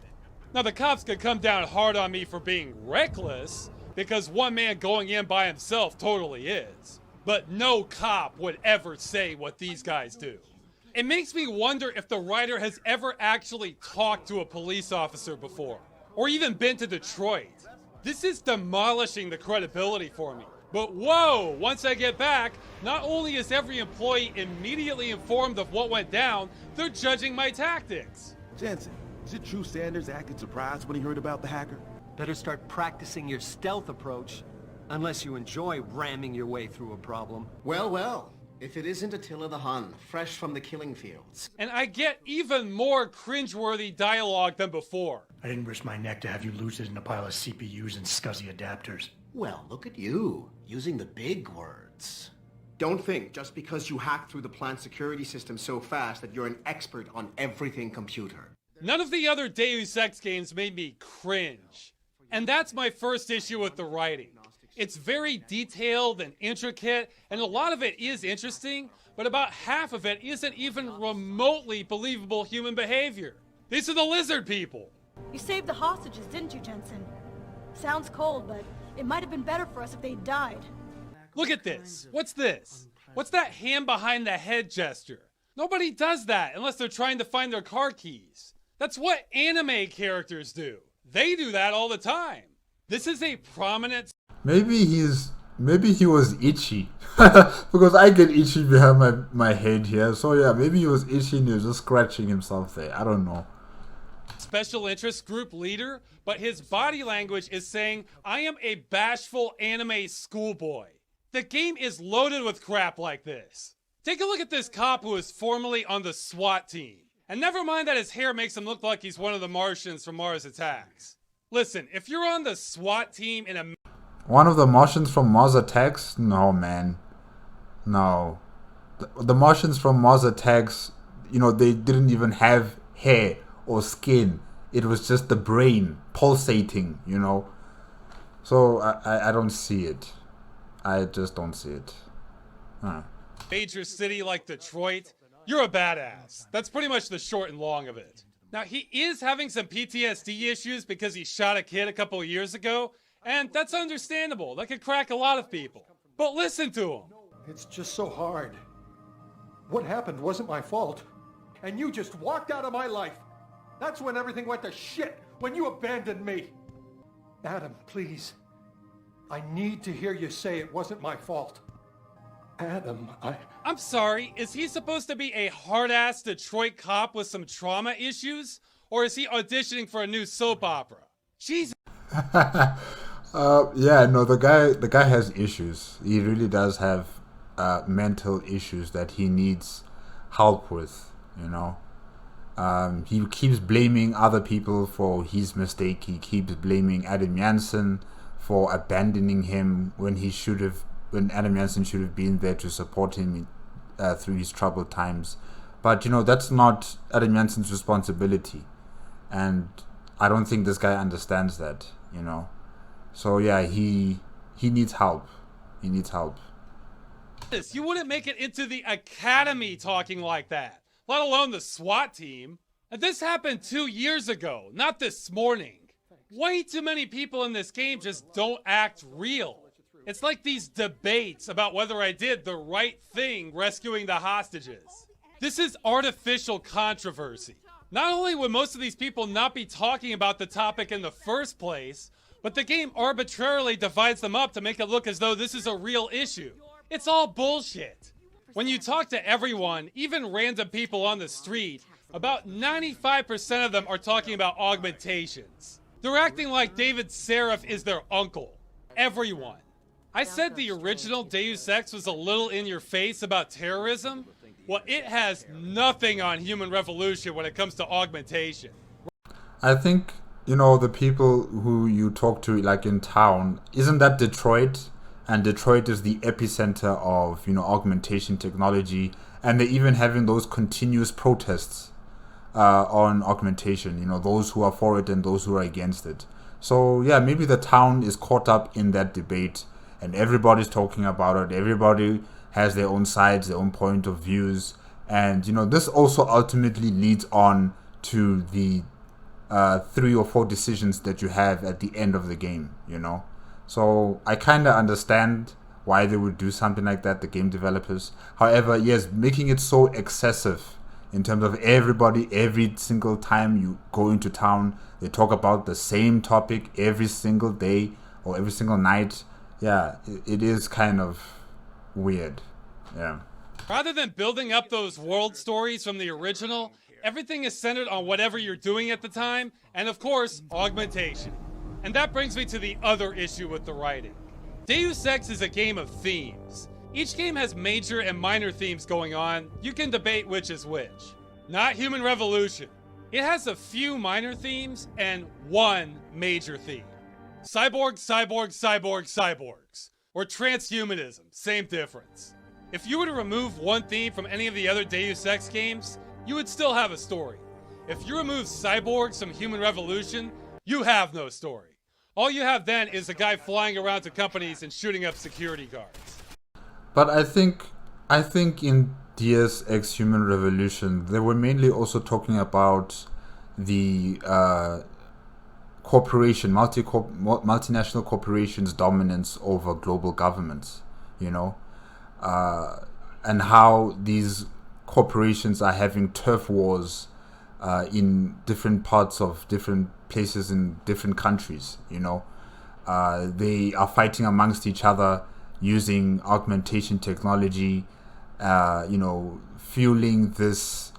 Now the cops could come down hard on me for being reckless, because one man going in by himself totally is. But no cop would ever say what these guys do. It makes me wonder if the writer has ever actually talked to a police officer before, or even been to Detroit. This is demolishing the credibility for me. But whoa, once I get back, not only is every employee immediately informed of what went down, they're judging my tactics. Jensen, did True Sanders acted surprised when he heard about the hacker? Better start practicing your stealth approach, unless you enjoy ramming your way through a problem. Well, if it isn't Attila the Hun, fresh from the killing fields. And I get even more cringeworthy dialogue than before. I didn't risk my neck to have you lose it in a pile of CPUs and scuzzy adapters. Well, look at you, using the big words. Don't think just because you hacked through the plant security system so fast that you're an expert on everything computer. None of the other Deus Ex games made me cringe. And that's my first issue with the writing. It's very detailed and intricate, and a lot of it is interesting, but about half of it isn't even remotely believable human behavior. These are the lizard people. You saved the hostages, didn't you, Jensen? Sounds cold, but it might have been better for us if they'd died. Look at this. What's this? What's that hand behind the head gesture? Nobody does that unless they're trying to find their car keys. That's what anime characters do. They do that all the time. This is a prominent... Maybe he was itchy. Because I get itchy behind my head here. So yeah, maybe he was itchy and he was just scratching himself there. I don't know. Special interest group leader, but his body language is saying, I am a bashful anime schoolboy. The game is loaded with crap like this. Take a look at this cop who is formerly on the SWAT team. And never mind that his hair makes him look like he's one of the Martians from Mars Attacks. Listen, if you're on the SWAT team in a... One of the Martians from Mars Attacks? No, man. No. The Martians from Mars Attacks, they didn't even have hair or skin. It was just the brain pulsating, So I don't see it. I just don't see it. Major city like Detroit, you're a badass. That's pretty much the short and long of it. Now, he is having some PTSD issues because he shot a kid a couple of years ago, and that's understandable. That could crack a lot of people. But listen to him. It's just so hard. What happened wasn't my fault. And you just walked out of my life. That's when everything went to shit, when you abandoned me. Adam, please. I need to hear you say it wasn't my fault. Adam, I'm sorry, is he supposed to be a hard-ass Detroit cop with some trauma issues? Or is he auditioning for a new soap opera? Jesus. Yeah, no, the guy has issues. He really does have mental issues that he needs help with, you know. He keeps blaming other people for his mistake. He keeps blaming Adam Jansen for abandoning him when Adam Jansen should have been there to support him through his troubled times. But, you know, that's not Adam Jansen's responsibility. And I don't think this guy understands that, you know. So yeah, he needs help. He needs help. You wouldn't make it into the academy talking like that, let alone the SWAT team. And this happened 2 years ago, not this morning. Way too many people in this game just don't act real. It's like these debates about whether I did the right thing rescuing the hostages. This is artificial controversy. Not only would most of these people not be talking about the topic in the first place, but the game arbitrarily divides them up to make it look as though this is a real issue. It's all bullshit. When you talk to everyone, even random people on the street, about 95% of them are talking about augmentations. They're acting like David Seraph is their uncle. Everyone. I said the original Deus Ex was a little in your face about terrorism. Well, it has nothing on human revolution when it comes to augmentation. I think, you know, the people who you talk to, like in town, isn't that Detroit? And Detroit is the epicenter of, you know, augmentation technology. And they're even having those continuous protests on augmentation, you know, those who are for it and those who are against it. So, yeah, maybe the town is caught up in that debate and everybody's talking about it. Everybody has their own sides, their own point of views. And, you know, this also ultimately leads on to the 3 or 4 decisions that you have at the end of the game, you know. So I kind of understand why they would do something like that, the game developers. However, yes, making it so excessive in terms of everybody, every single time you go into town, they talk about the same topic every single day or every single night. Yeah, it is kind of weird. Yeah. Rather than building up those world stories from the original, everything is centered on whatever you're doing at the time, and of course, augmentation. And that brings me to the other issue with the writing. Deus Ex is a game of themes. Each game has major and minor themes going on. You can debate which is which. Not Human Revolution. It has a few minor themes and one major theme. Cyborgs, cyborgs, cyborgs, cyborgs. Or transhumanism, same difference. If you were to remove one theme from any of the other Deus Ex games, you would still have a story. If you remove cyborgs from Human Revolution, you have no story. All you have then is a guy flying around to companies and shooting up security guards. But I think in Deus Ex Human Revolution, they were mainly also talking about the multinational corporations' dominance over global governments, you know, and how these corporations are having turf wars in different parts of different places in different countries, you know. They are fighting amongst each other using augmentation technology, you know, fueling this,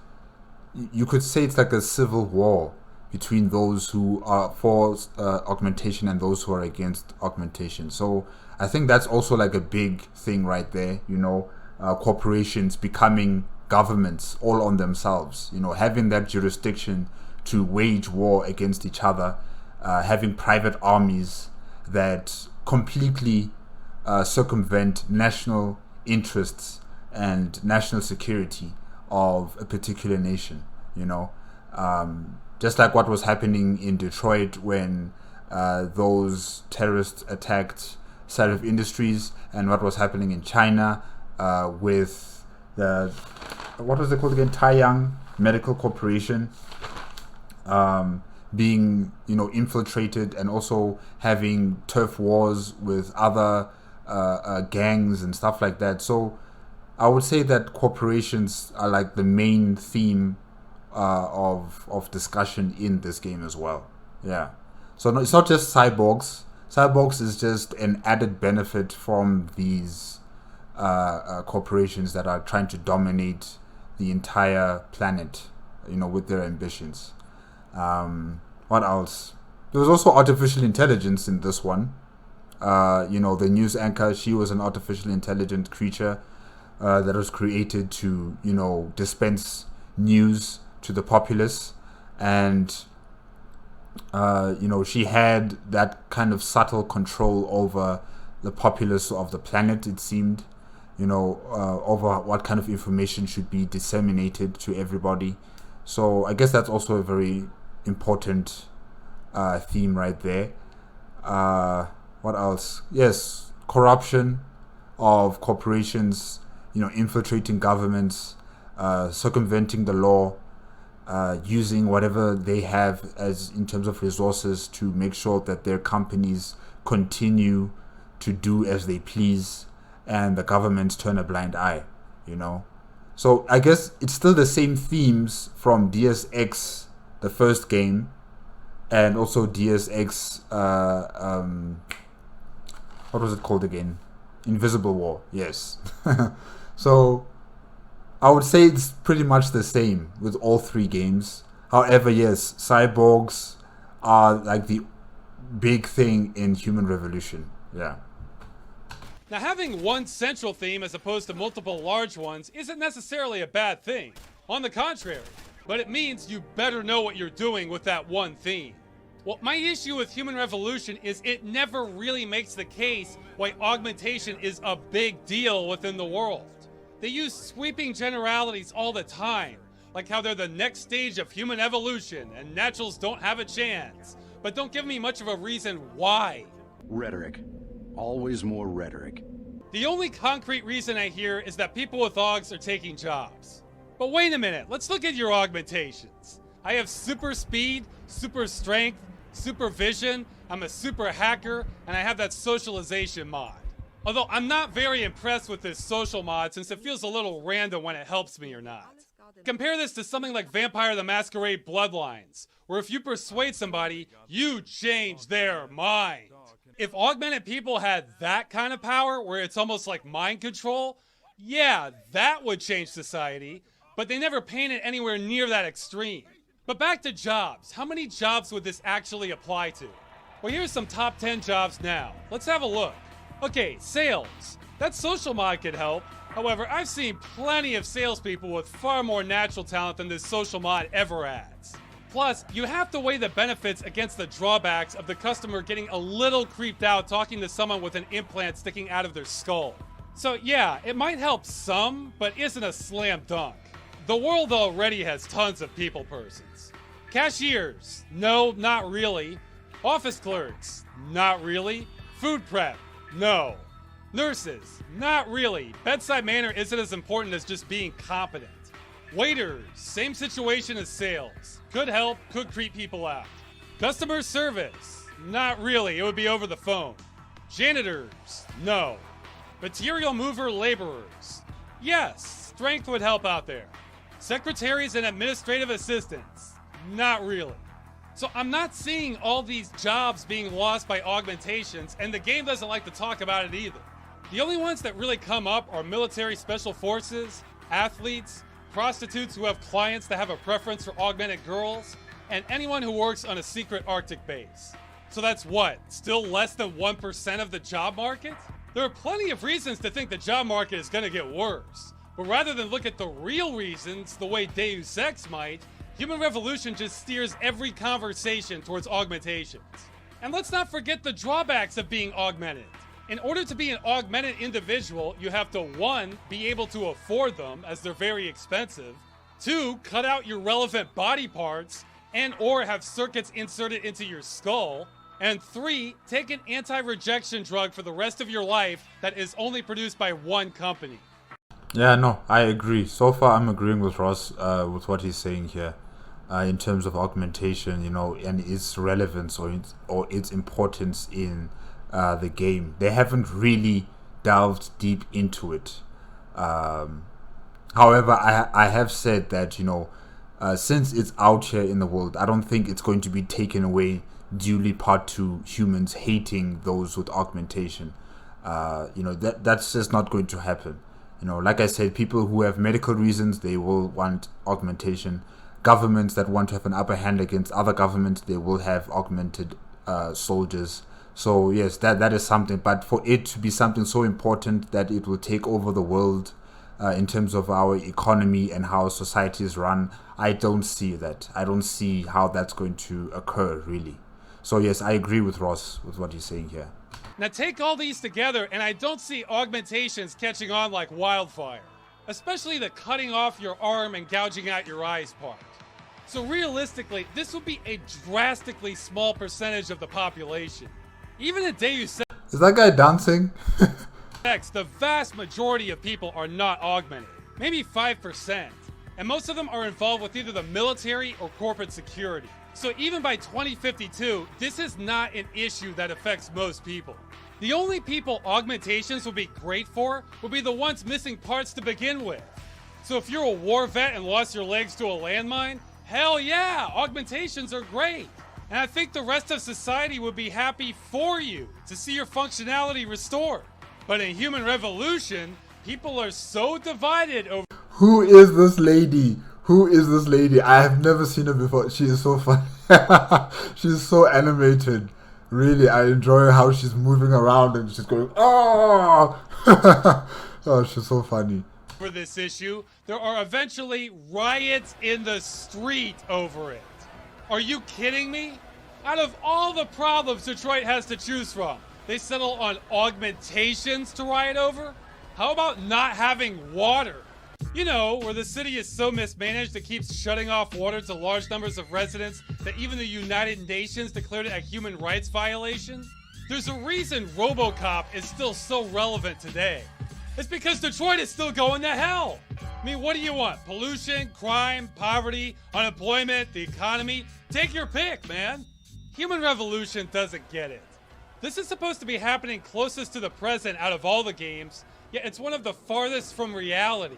you could say it's like a civil war between those who are for augmentation and those who are against augmentation. So I think that's also like a big thing right there, you know, corporations becoming governments all on themselves, you know, having that jurisdiction to wage war against each other, having private armies that completely circumvent national interests and national security of a particular nation, you know. Just like what was happening in Detroit when those terrorists attacked Seraph Industries, and what was happening in China with the, what was it called again, Taiyang Medical Corporation, being, you know, infiltrated and also having turf wars with other gangs and stuff like that. So I would say that corporations are like the main theme of discussion in this game as well. Yeah. So no, it's not just cyborgs. Cyborgs is just an added benefit from these corporations that are trying to dominate the entire planet, with their ambitions. What else? There was also artificial intelligence in this one. The news anchor, she was an artificial intelligent creature that was created to, dispense news to the populace. And, she had that kind of subtle control over the populace of the planet, it seemed, over what kind of information should be disseminated to everybody. So I guess that's also a very important theme right there. What else? Yes, corruption of corporations, infiltrating governments, circumventing the law, using whatever they have as in terms of resources to make sure that their companies continue to do as they please, and the governments turn a blind eye, So I guess it's still the same themes from Deus Ex, the first game, and also Deus Ex, what was it called again? Invisible War, yes. So I would say it's pretty much the same with all three games. However, yes, cyborgs are like the big thing in Human Revolution. Yeah. Now, having one central theme as opposed to multiple large ones isn't necessarily a bad thing. On the contrary, but it means you better know what you're doing with that one theme. Well, my issue with Human Revolution is it never really makes the case why augmentation is a big deal within the world. They use sweeping generalities all the time, like how they're the next stage of human evolution and naturals don't have a chance, but don't give me much of a reason why. Rhetoric. Always more rhetoric. The only concrete reason I hear is that people with augs are taking jobs. But wait a minute, let's look at your augmentations. I have super speed, super strength, super vision, I'm a super hacker, and I have that socialization mod. Although I'm not very impressed with this social mod since it feels a little random when it helps me or not. Compare this to something like Vampire the Masquerade Bloodlines, where if you persuade somebody, you change their mind. If augmented people had that kind of power, where it's almost like mind control, yeah, that would change society, but they never paint it anywhere near that extreme. But back to jobs. How many jobs would this actually apply to? Well, here's some top 10 jobs now. Let's have a look. Okay, sales. That social mod could help. However, I've seen plenty of salespeople with far more natural talent than this social mod ever adds. Plus, you have to weigh the benefits against the drawbacks of the customer getting a little creeped out talking to someone with an implant sticking out of their skull. So yeah, it might help some, but isn't a slam dunk. The world already has tons of people persons. Cashiers? No, not really. Office clerks? Not really. Food prep? No. Nurses? Not really. Bedside manner isn't as important as just being competent. Waiters? Same situation as sales. Could help, could creep people out. Customer service? Not really, it would be over the phone. Janitors? No. Material mover laborers? Yes, strength would help out there. Secretaries and administrative assistants? Not really. So I'm not seeing all these jobs being lost by augmentations, and the game doesn't like to talk about it either. The only ones that really come up are military special forces, athletes, prostitutes who have clients that have a preference for augmented girls, and anyone who works on a secret Arctic base. So that's what, still less than 1% of the job market? There are plenty of reasons to think the job market is gonna get worse. But rather than look at the real reasons the way Deus Ex might, Human Revolution just steers every conversation towards augmentations. And let's not forget the drawbacks of being augmented. In order to be an augmented individual, you have to 1, be able to afford them, as they're very expensive, 2, cut out your relevant body parts, and or have circuits inserted into your skull, and 3, take an anti-rejection drug for the rest of your life that is only produced by one company. Yeah, no, I agree. So far, I'm agreeing with Ross with what he's saying here in terms of augmentation, and its relevance or its importance in the game. They haven't really delved deep into it. However, I have said that, since it's out here in the world, I don't think it's going to be taken away duly part to humans hating those with augmentation. That's just not going to happen. Like I said, people who have medical reasons, they will want augmentation. Governments that want to have an upper hand against other governments, they will have augmented soldiers. So yes, that is something. But for it to be something so important that it will take over the world in terms of our economy and how society is run, I don't see that. I don't see how that's going to occur, really. So yes, I agree with Ross with what he's saying here. Now take all these together, and I don't see augmentations catching on like wildfire. Especially the cutting off your arm and gouging out your eyes part. So realistically, this would be a drastically small percentage of the population. Even in Deus Is that guy dancing? Ex, the vast majority of people are not augmented. Maybe 5%. And most of them are involved with either the military or corporate security. So even by 2052, this is not an issue that affects most people. The only people augmentations would be great for would be the ones missing parts to begin with. So if you're a war vet and lost your legs to a landmine, hell yeah, augmentations are great. And I think the rest of society would be happy for you to see your functionality restored. But in Human Revolution, people are so divided over... Who is this lady? Who is this lady? I have never seen her before. She is so funny. She's so animated. Really, I enjoy how she's moving around and she's going, oh! Oh, she's so funny. For this issue, there are eventually riots in the street over it. Are you kidding me? Out of all the problems Detroit has to choose from, they settle on augmentations to riot over? How about not having water? You know, where the city is so mismanaged it keeps shutting off water to large numbers of residents that even the United Nations declared it a human rights violation? There's a reason RoboCop is still so relevant today. It's because Detroit is still going to hell. I mean, what do you want? Pollution, crime, poverty, unemployment, the economy? Take your pick, man. Human Revolution doesn't get it. This is supposed to be happening closest to the present out of all the games, yet it's one of the farthest from reality.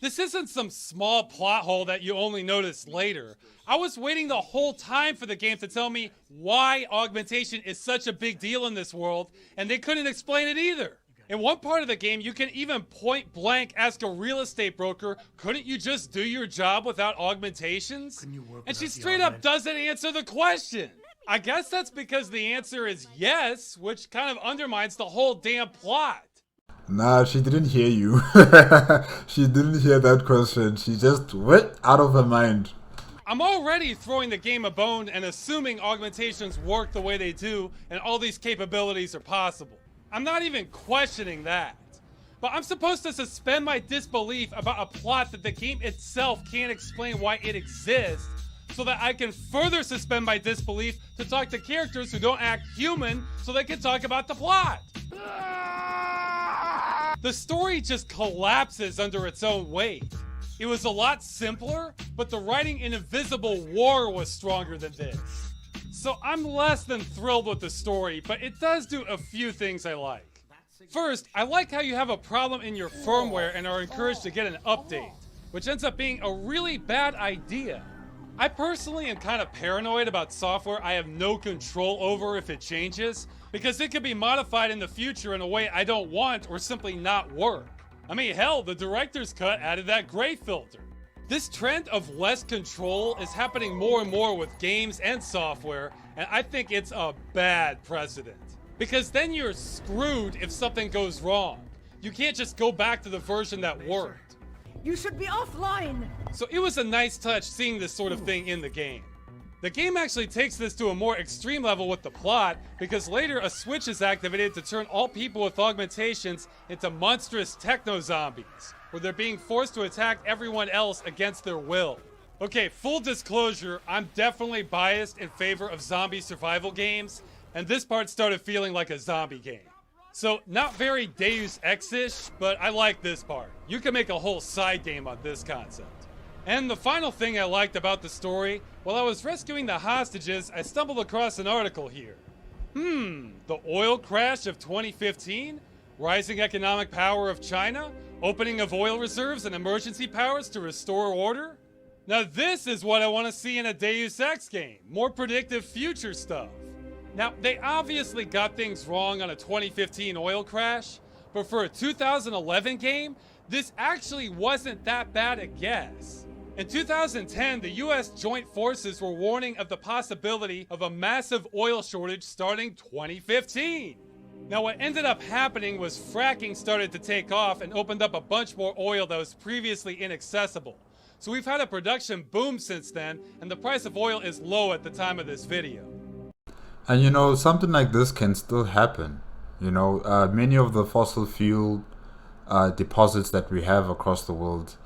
This isn't some small plot hole that you only notice later. I was waiting the whole time for the game to tell me why augmentation is such a big deal in this world, and they couldn't explain it either. In one part of the game, you can even point blank ask a real estate broker, couldn't you just do your job without augmentations? And she straight up doesn't answer the question. I guess that's because the answer is yes, which kind of undermines the whole damn plot. Nah, she didn't hear you. She didn't hear that question. She just went out of her mind. I'm already throwing the game a bone and assuming augmentations work the way they do and all these capabilities are possible. I'm not even questioning that. But I'm supposed to suspend my disbelief about a plot that the game itself can't explain why it exists, so that I can further suspend my disbelief to talk to characters who don't act human so they can talk about the plot. The story just collapses under its own weight. It was a lot simpler, but the writing in Invisible War was stronger than this. So I'm less than thrilled with the story, but it does do a few things I like. First, I like how you have a problem in your firmware and are encouraged to get an update, which ends up being a really bad idea. I personally am kind of paranoid about software I have no control over if it changes, because it could be modified in the future in a way I don't want or simply not work. I mean, hell, the director's cut added that gray filter. This trend of less control is happening more and more with games and software, and I think it's a bad precedent. Because then you're screwed if something goes wrong. You can't just go back to the version that worked. You should be offline! So it was a nice touch seeing this sort of thing in the game. The game actually takes this to a more extreme level with the plot, because later a switch is activated to turn all people with augmentations into monstrous techno-zombies, where they're being forced to attack everyone else against their will. Okay, full disclosure, I'm definitely biased in favor of zombie survival games, and this part started feeling like a zombie game. So, not very Deus Ex-ish, but I like this part. You can make a whole side game on this concept. And the final thing I liked about the story, while I was rescuing the hostages, I stumbled across an article here. The oil crash of 2015? Rising economic power of China? Opening of oil reserves and emergency powers to restore order? Now this is what I want to see in a Deus Ex game. More predictive future stuff. Now, they obviously got things wrong on a 2015 oil crash, but for a 2011 game, this actually wasn't that bad a guess. In 2010, the US Joint Forces were warning of the possibility of a massive oil shortage starting 2015. Now, what ended up happening was fracking started to take off and opened up a bunch more oil that was previously inaccessible. So we've had a production boom since then, and the price of oil is low at the time of this video. And you know, something like this can still happen. You know, many of the fossil fuel deposits that we have across the world,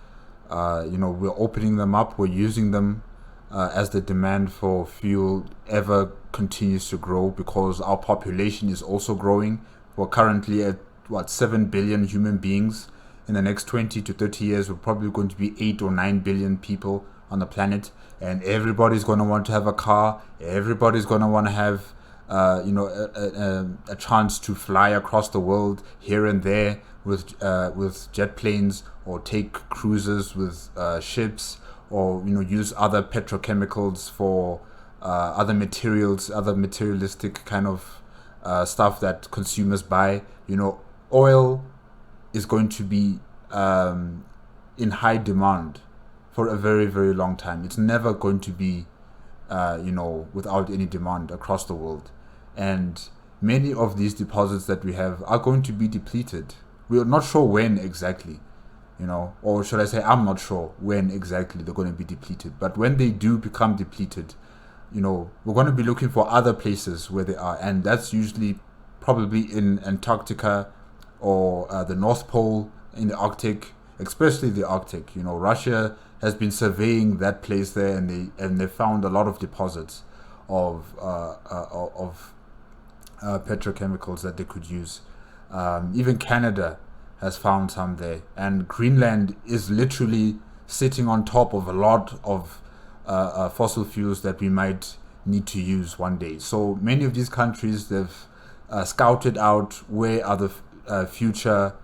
you know, we're opening them up, we're using them as the demand for fuel ever continues to grow, because our population is also growing. We're currently at, what, 7 billion human beings. In the next 20 to 30 years, we're probably going to be 8 or 9 billion people on the planet, and everybody's going to want to have a car. Everybody's going to want to have you know, a chance to fly across the world here and there with jet planes, or take cruises with ships, or, you know, use other petrochemicals for other materials, other materialistic kind of stuff that consumers buy. You know, oil is going to be in high demand for a very, very long time. It's never going to be, you know, without any demand across the world. And many of these deposits that we have are going to be depleted. We're not sure when exactly, you know, or should I say, I'm not sure when exactly they're going to be depleted. But when they do become depleted, you know, we're going to be looking for other places where they are. And that's usually probably in Antarctica, or the North Pole, in the Arctic, especially the Arctic. You know, Russia has been surveying that place there, and they found a lot of deposits of petrochemicals that they could use. Even Canada has found some there, and Greenland is literally sitting on top of a lot of fossil fuels that we might need to use one day. So many of these countries, they've scouted out where other future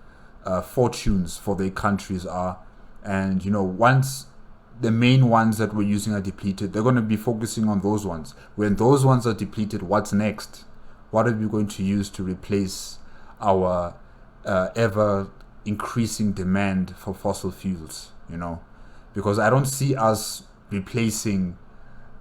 fortunes for their countries are, and, you know, once the main ones that we're using are depleted, they're going to be focusing on those ones. When those ones are depleted, what's next? What are we going to use to replace our ever increasing demand for fossil fuels? You know, because I don't see us replacing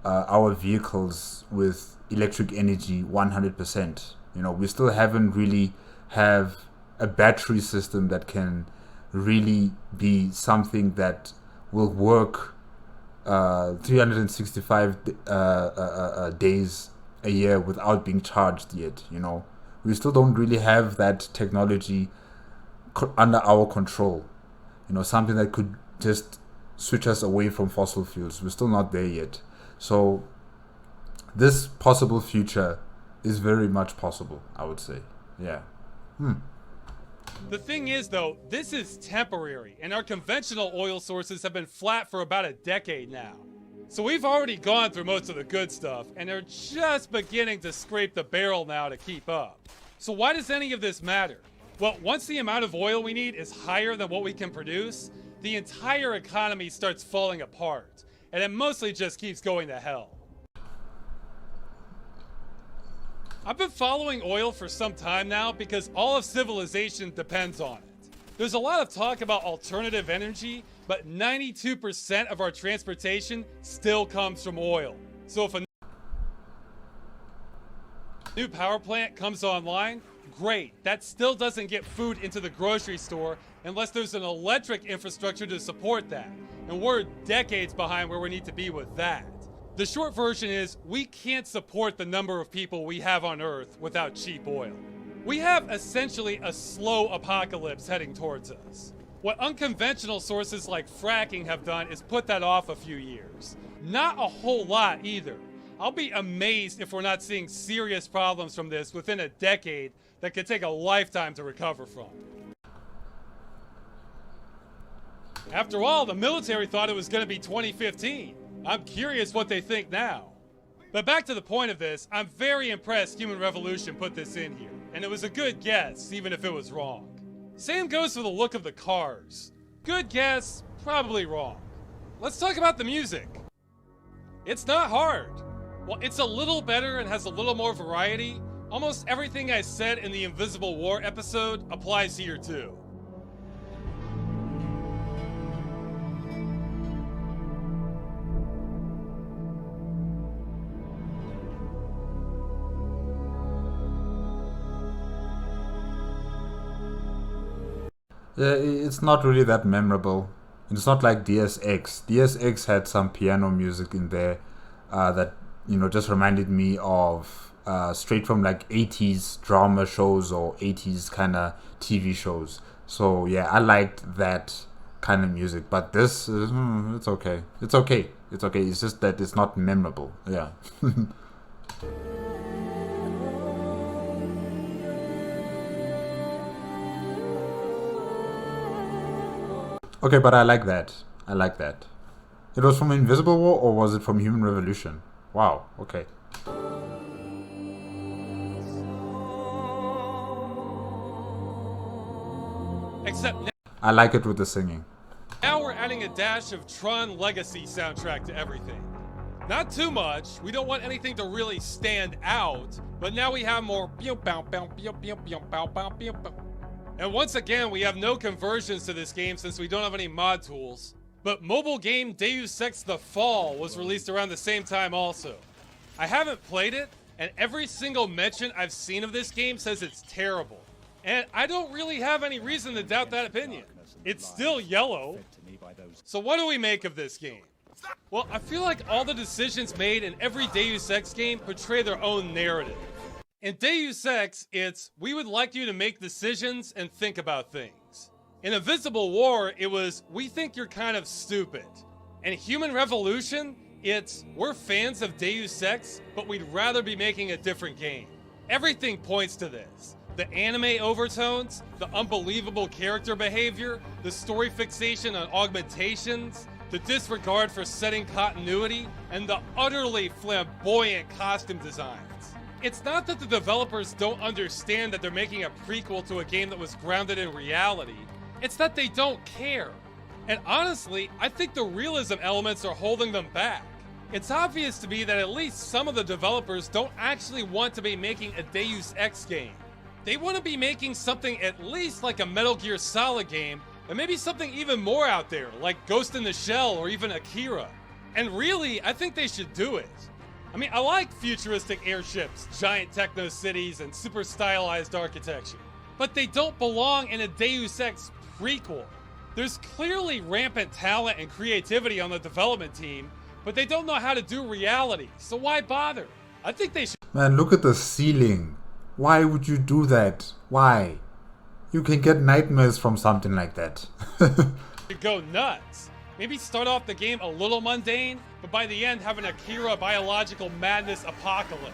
our vehicles with electric energy 100%. You know, we still haven't really have a battery system that can really be something that will work 365 days a year without being charged yet. You know, we still don't really have that technology under our control. You know, something that could just switch us away from fossil fuels. We're still not there yet. So this possible future is very much possible, I would say. Yeah. The thing is, though, this is temporary, and our conventional oil sources have been flat for about a decade now. So we've already gone through most of the good stuff, and are just beginning to scrape the barrel now to keep up. So why does any of this matter? Well, once the amount of oil we need is higher than what we can produce, the entire economy starts falling apart, and it mostly just keeps going to hell. I've been following oil for some time now because all of civilization depends on it. There's a lot of talk about alternative energy, but 92% of our transportation still comes from oil. So if a new power plant comes online, great. That still doesn't get food into the grocery store unless there's an electric infrastructure to support that. And we're decades behind where we need to be with that. The short version is, we can't support the number of people we have on Earth without cheap oil. We have essentially a slow apocalypse heading towards us. What unconventional sources like fracking have done is put that off a few years. Not a whole lot either. I'll be amazed if we're not seeing serious problems from this within a decade that could take a lifetime to recover from. After all, the military thought it was going to be 2015. I'm curious what they think now. But back to the point of this, I'm very impressed Human Revolution put this in here. and it was a good guess, even if it was wrong. Same goes for the look of the cars. Good guess, probably wrong. Let's talk about the music. It's not hard. Well, it's a little better and has a little more variety. Almost everything I said in the Invisible War episode applies here too. Yeah, it's not really that memorable. It's not like Deus Ex. Deus Ex had some piano music in there that, you know, just reminded me of straight from like 80s drama shows or 80s kind of TV shows. So yeah, I liked that kind of music. But this, it's okay. It's okay. It's okay. It's just that it's not memorable. Yeah. Okay, but I like that. I like that. It was from Invisible War, or was it from Human Revolution? Wow, okay. Except I like it with the singing. now we're adding a dash of Tron Legacy soundtrack to everything. Not too much, we don't want anything to really stand out, but now we have more and once again, we have no conversions to this game since we don't have any mod tools. But mobile game Deus Ex The Fall was released around the same time also. I haven't played it, and every single mention I've seen of this game says it's terrible. And I don't really have any reason to doubt that opinion. It's still yellow. So what do we make of this game? Well, I feel like all the decisions made in every Deus Ex game portray their own narrative. In Deus Ex, it's, we would like you to make decisions and think about things. In Invisible War, it was, we think you're kind of stupid. In Human Revolution, it's, we're fans of Deus Ex, but we'd rather be making a different game. Everything points to this. The anime overtones, the unbelievable character behavior, the story fixation on augmentations, the disregard for setting continuity, and the utterly flamboyant costume designs. It's not that the developers don't understand that they're making a prequel to a game that was grounded in reality, it's that they don't care. And honestly, I think the realism elements are holding them back. It's obvious to me that at least some of the developers don't actually want to be making a Deus Ex game. They want to be making something at least like a Metal Gear Solid game, and maybe something even more out there, like Ghost in the Shell or even Akira. And really, I think they should do it. I mean, I like futuristic airships, giant techno cities, and super stylized architecture. But they don't belong in a Deus Ex prequel. There's clearly rampant talent and creativity on the development team, but they don't know how to do reality, so why bother? I think they should— Man, look at the ceiling. Why would you do that? Why? You can get nightmares from something like that. go nuts. Maybe start off the game a little mundane, but by the end have an Akira biological madness apocalypse.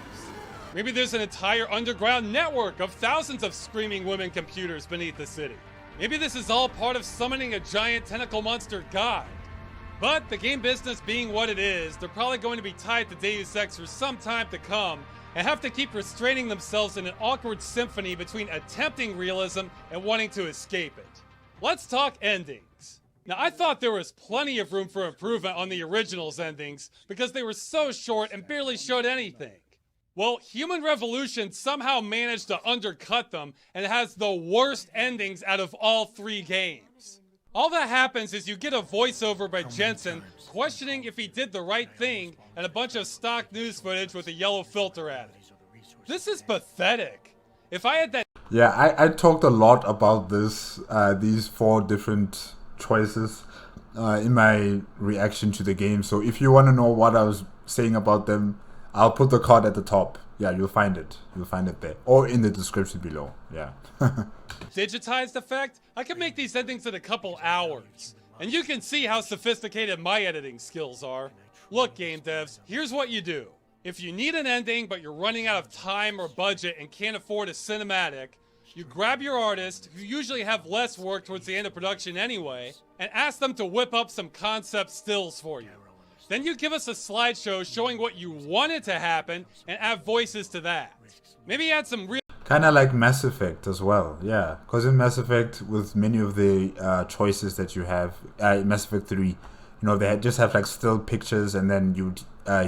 Maybe there's an entire underground network of thousands of screaming women computers beneath the city. Maybe this is all part of summoning a giant tentacle monster god. But the game business being what it is, they're probably going to be tied to Deus Ex for some time to come and have to keep restraining themselves in an awkward symphony between attempting realism and wanting to escape it. Let's talk endings. Now, I thought there was plenty of room for improvement on the original's endings because they were so short and barely showed anything. Well, Human Revolution somehow managed to undercut them and has the worst endings out of all three games. All that happens is you get a voiceover by Jensen questioning if he did the right thing and a bunch of stock news footage with a yellow filter at it. This is pathetic. If I had that— Yeah, I talked a lot about this, these 4 different choices in my reaction to the game. So if you want to know what I was saying about them, I'll put the card at the top. Yeah, you'll find it. You'll find it there. Or in the description below. Yeah. digitized effect, I can make these endings in a couple hours. And you can see how sophisticated my editing skills are. Look, game devs, here's what you do. If you need an ending, but you're running out of time or budget and can't afford a cinematic, you grab your artist, who usually have less work towards the end of production anyway, and ask them to whip up some concept stills for you. Then you give us a slideshow showing what you wanted to happen and add voices to that. Maybe add some real— Kind of like Mass Effect as well, yeah. Because in Mass Effect, with many of the choices that you have, Mass Effect 3, you know, they just have like still pictures, and then you'd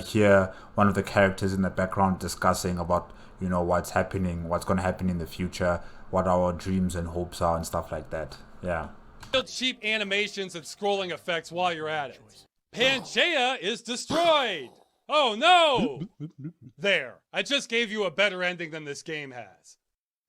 hear one of the characters in the background discussing about, you know, what's happening, what's going to happen in the future, what our dreams and hopes are, and stuff like that. Yeah. Cheap animations and scrolling effects while you're at it. Pangea is destroyed! Oh no! There, I just gave you a better ending than this game has.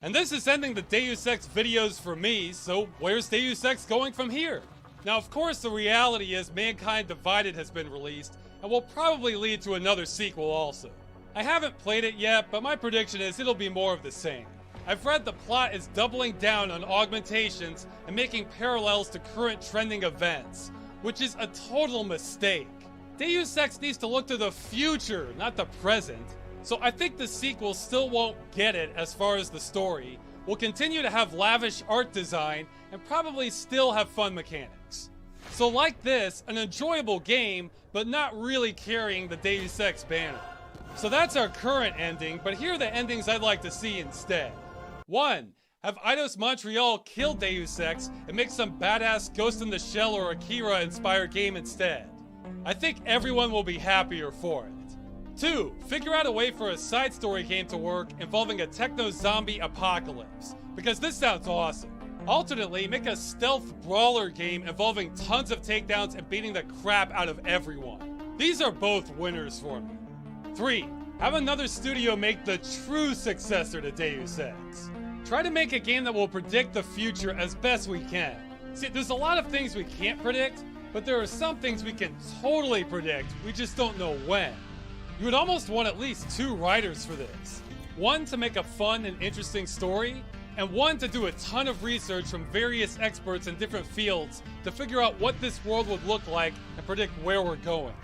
And this is ending the Deus Ex videos for me, so where's Deus Ex going from here? Now of course the reality is Mankind Divided has been released, and will probably lead to another sequel also. I haven't played it yet, but my prediction is it'll be more of the same. I've read the plot is doubling down on augmentations and making parallels to current trending events, which is a total mistake. Deus Ex needs to look to the future, not the present. So I think the sequel still won't get it as far as the story, will continue to have lavish art design, and probably still have fun mechanics. So like this, an enjoyable game, but not really carrying the Deus Ex banner. So that's our current ending, but here are the endings I'd like to see instead. 1. Have Eidos Montreal kill Deus Ex and make some badass Ghost in the Shell or Akira inspired game instead. I think everyone will be happier for it. 2. Figure out a way for a side story game to work involving a techno-zombie apocalypse, because this sounds awesome. Alternately, make a stealth brawler game involving tons of takedowns and beating the crap out of everyone. These are both winners for me. 3. Have another studio make the true successor to Deus Ex. Try to make a game that will predict the future as best we can. See, there's a lot of things we can't predict, but there are some things we can totally predict, we just don't know when. You would almost want at least 2 writers for this. One to make a fun and interesting story, and one to do a ton of research from various experts in different fields to figure out what this world would look like and predict where we're going.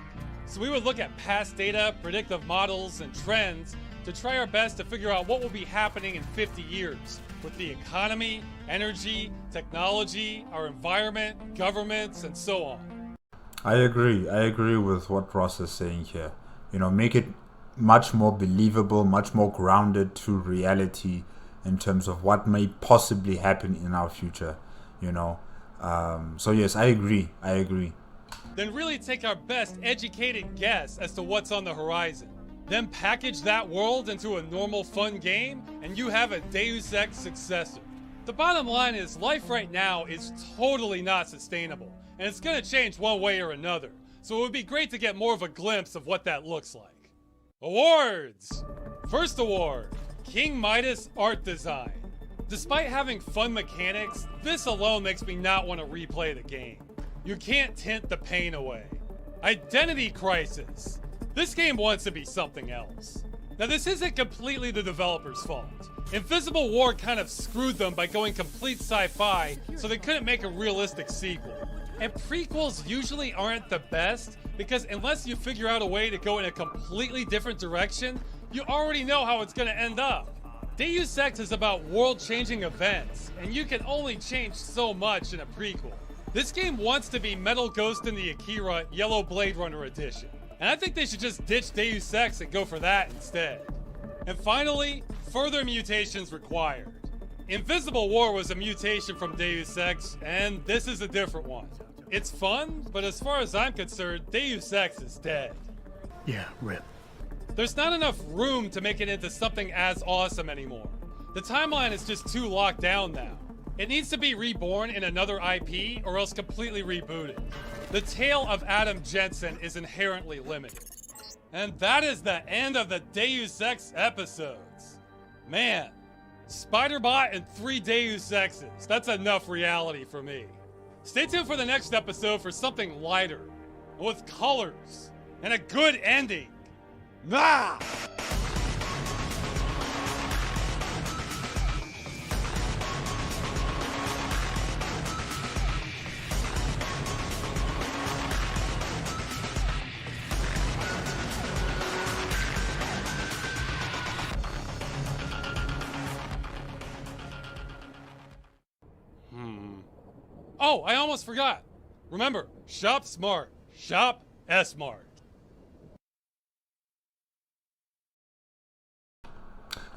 So we would look at past data, predictive models, and trends to try our best to figure out what will be happening in 50 years with the economy, energy, technology, our environment, governments, and so on. I agree with what Ross is saying here. You know, make it much more believable, much more grounded to reality in terms of what may possibly happen in our future, you know. So yes, I agree. Then really take our best educated guess as to what's on the horizon. Then package that world into a normal fun game, and you have a Deus Ex successor. The bottom line is life right now is totally not sustainable, and it's gonna change one way or another, so it would be great to get more of a glimpse of what that looks like. Awards! First award, King Midas Art Design. Despite having fun mechanics, this alone makes me not want to replay the game. You can't tint the pain away. Identity Crisis. This game wants to be something else. Now this isn't completely the developer's fault. Invisible War kind of screwed them by going complete sci-fi, so they couldn't make a realistic sequel. And prequels usually aren't the best, because unless you figure out a way to go in a completely different direction, you already know how it's gonna end up. Deus Ex is about world-changing events, and you can only change so much in a prequel. This game wants to be Metal Ghost in the Akira Yellow Blade Runner Edition. And I think they should just ditch Deus Ex and go for that instead. And finally, further mutations required. Invisible War was a mutation from Deus Ex, and this is a different one. It's fun, but as far as I'm concerned, Deus Ex is dead. Yeah, rip. There's not enough room to make it into something as awesome anymore. The timeline is just too locked down now. It needs to be reborn in another IP or else completely rebooted. The tale of Adam Jensen is inherently limited. And that is the end of the Deus Ex episodes. Man, Spider-Bot and 3 Deus Exes. That's enough reality for me. Stay tuned for the next episode for something lighter, with colors, and a good ending. Nah! Oh, I almost forgot. Remember, shop smart, shop S-Mart.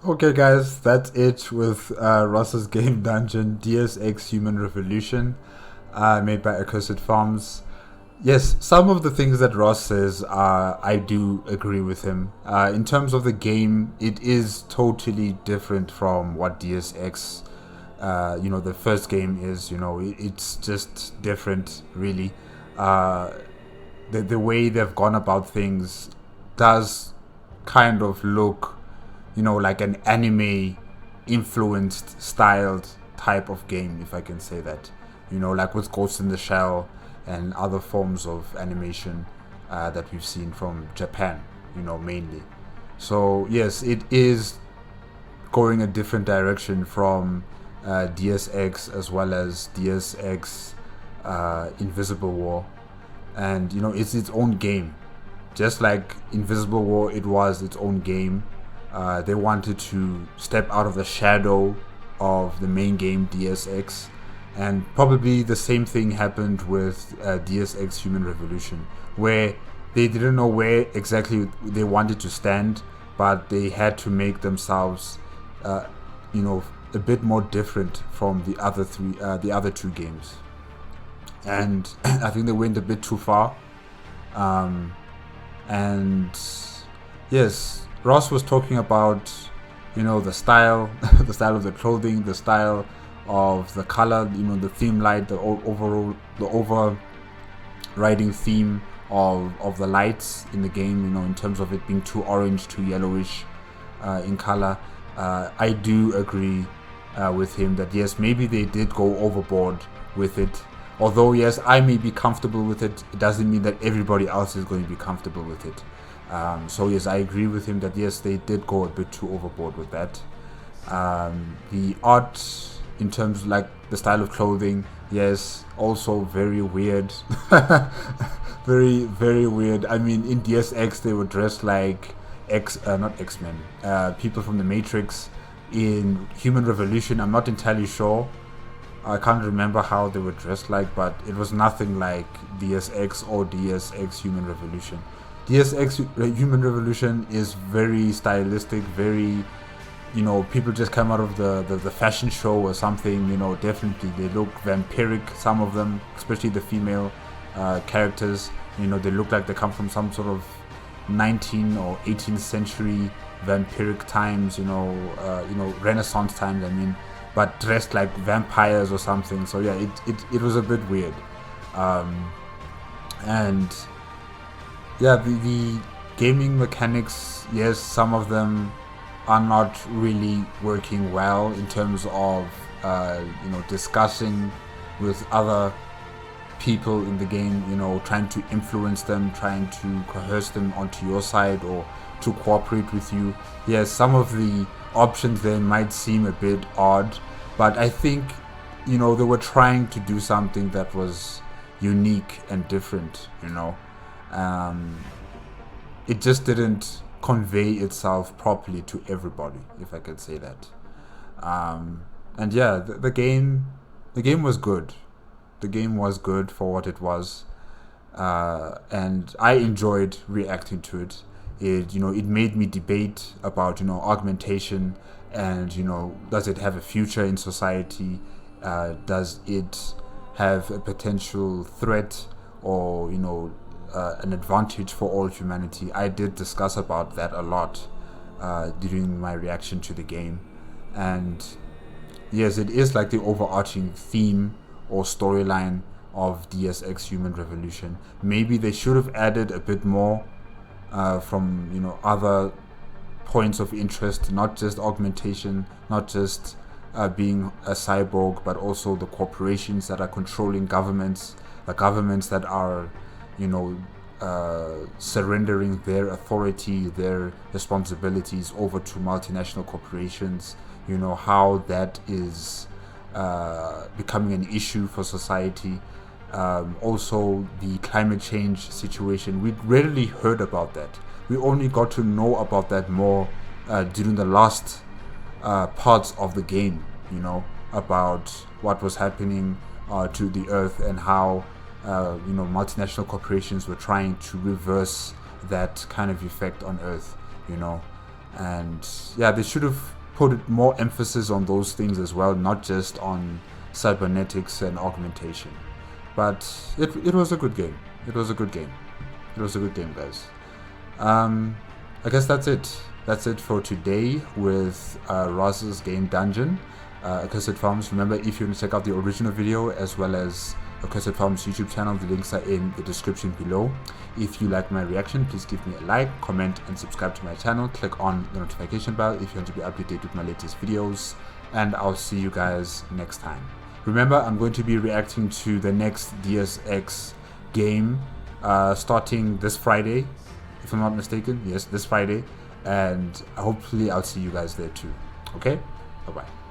Okay, guys, that's it with Ross's game dungeon, Deus Ex Human Revolution, made by Accursed Farms. Yes, some of the things that Ross says, I do agree with him. In terms of the game, it is totally different from what Deus Ex, the first game is. It's just different, really. The way they've gone about things does kind of look, like an anime influenced styled type of game, if I can say that. Like with Ghost in the Shell and other forms of animation that we've seen from Japan, mainly. So yes, it is going a different direction from Deus Ex as well as Deus Ex Invisible War. And it's its own game. Just like Invisible War, it was its own game. They wanted to step out of the shadow of the main game, Deus Ex. And probably the same thing happened with Deus Ex Human Revolution, where they didn't know where exactly they wanted to stand, but they had to make themselves, a bit more different from the other two games. And I think they went a bit too far. And yes, Ross was talking about, the style, the style of the clothing, the style of the color, the theme light, the overriding theme of the lights in the game, in terms of it being too orange, too yellowish in color. I do agree with him that yes, maybe they did go overboard with it. Although yes, I may be comfortable with it, it doesn't mean that everybody else is going to be comfortable with it. So yes, I agree with him that yes, they did go a bit too overboard with that. The art, in terms of like the style of clothing, yes, also very weird. Very, very weird. I mean, in Deus Ex, they were dressed like not X-Men, people from the Matrix. In Human Revolution, I'm not entirely sure. I can't remember how they were dressed like, but it was nothing like Deus Ex or Deus Ex Human Revolution. Deus Ex Human Revolution is very stylistic, very, people just come out of the fashion show or something, definitely they look vampiric, some of them, especially the female characters, they look like they come from some sort of 19th or 18th century vampiric times, Renaissance times, I mean, but dressed like vampires or something. So yeah, it was a bit weird. And yeah, the gaming mechanics, yes, some of them are not really working well in terms of discussing with other people in the game, trying to influence them, trying to coerce them onto your side or to cooperate with you. Yes, some of the options there might seem a bit odd, but I think they were trying to do something that was unique and different. It just didn't convey itself properly to everybody, if I could say that. And yeah, the game was good. The game was good for what it was, and I enjoyed reacting to it. It made me debate about augmentation, and does it have a future in society? Does it have a potential threat or an advantage for all humanity? I did discuss about that a lot during my reaction to the game, and yes, it is like the overarching theme or storyline of Deus Ex Human Revolution. Maybe they should have added a bit more from other points of interest, not just augmentation, not just being a cyborg, but also the corporations that are controlling governments, the governments that are surrendering their authority, their responsibilities over to multinational corporations, how that is becoming an issue for society. Also the climate change situation, we rarely heard about that. We only got to know about that more during the last parts of the game, about what was happening to the earth and how multinational corporations were trying to reverse that kind of effect on earth. And yeah, they should have put more emphasis on those things as well, not just on cybernetics and augmentation. But it was a good game. It was a good game. It was a good game, guys. I guess that's it. That's it for today with Ross's game Dungeon, Accursed Farms. Remember, if you want to check out the original video as well as Accursed Farms YouTube channel, the links are in the description below. If you like my reaction, please give me a like, comment, and subscribe to my channel. Click on the notification bell if you want to be updated with my latest videos, and I'll see you guys next time. Remember, I'm going to be reacting to the next Deus Ex game starting this Friday, if I'm not mistaken. Yes, this Friday, and hopefully I'll see you guys there too. Okay, bye bye.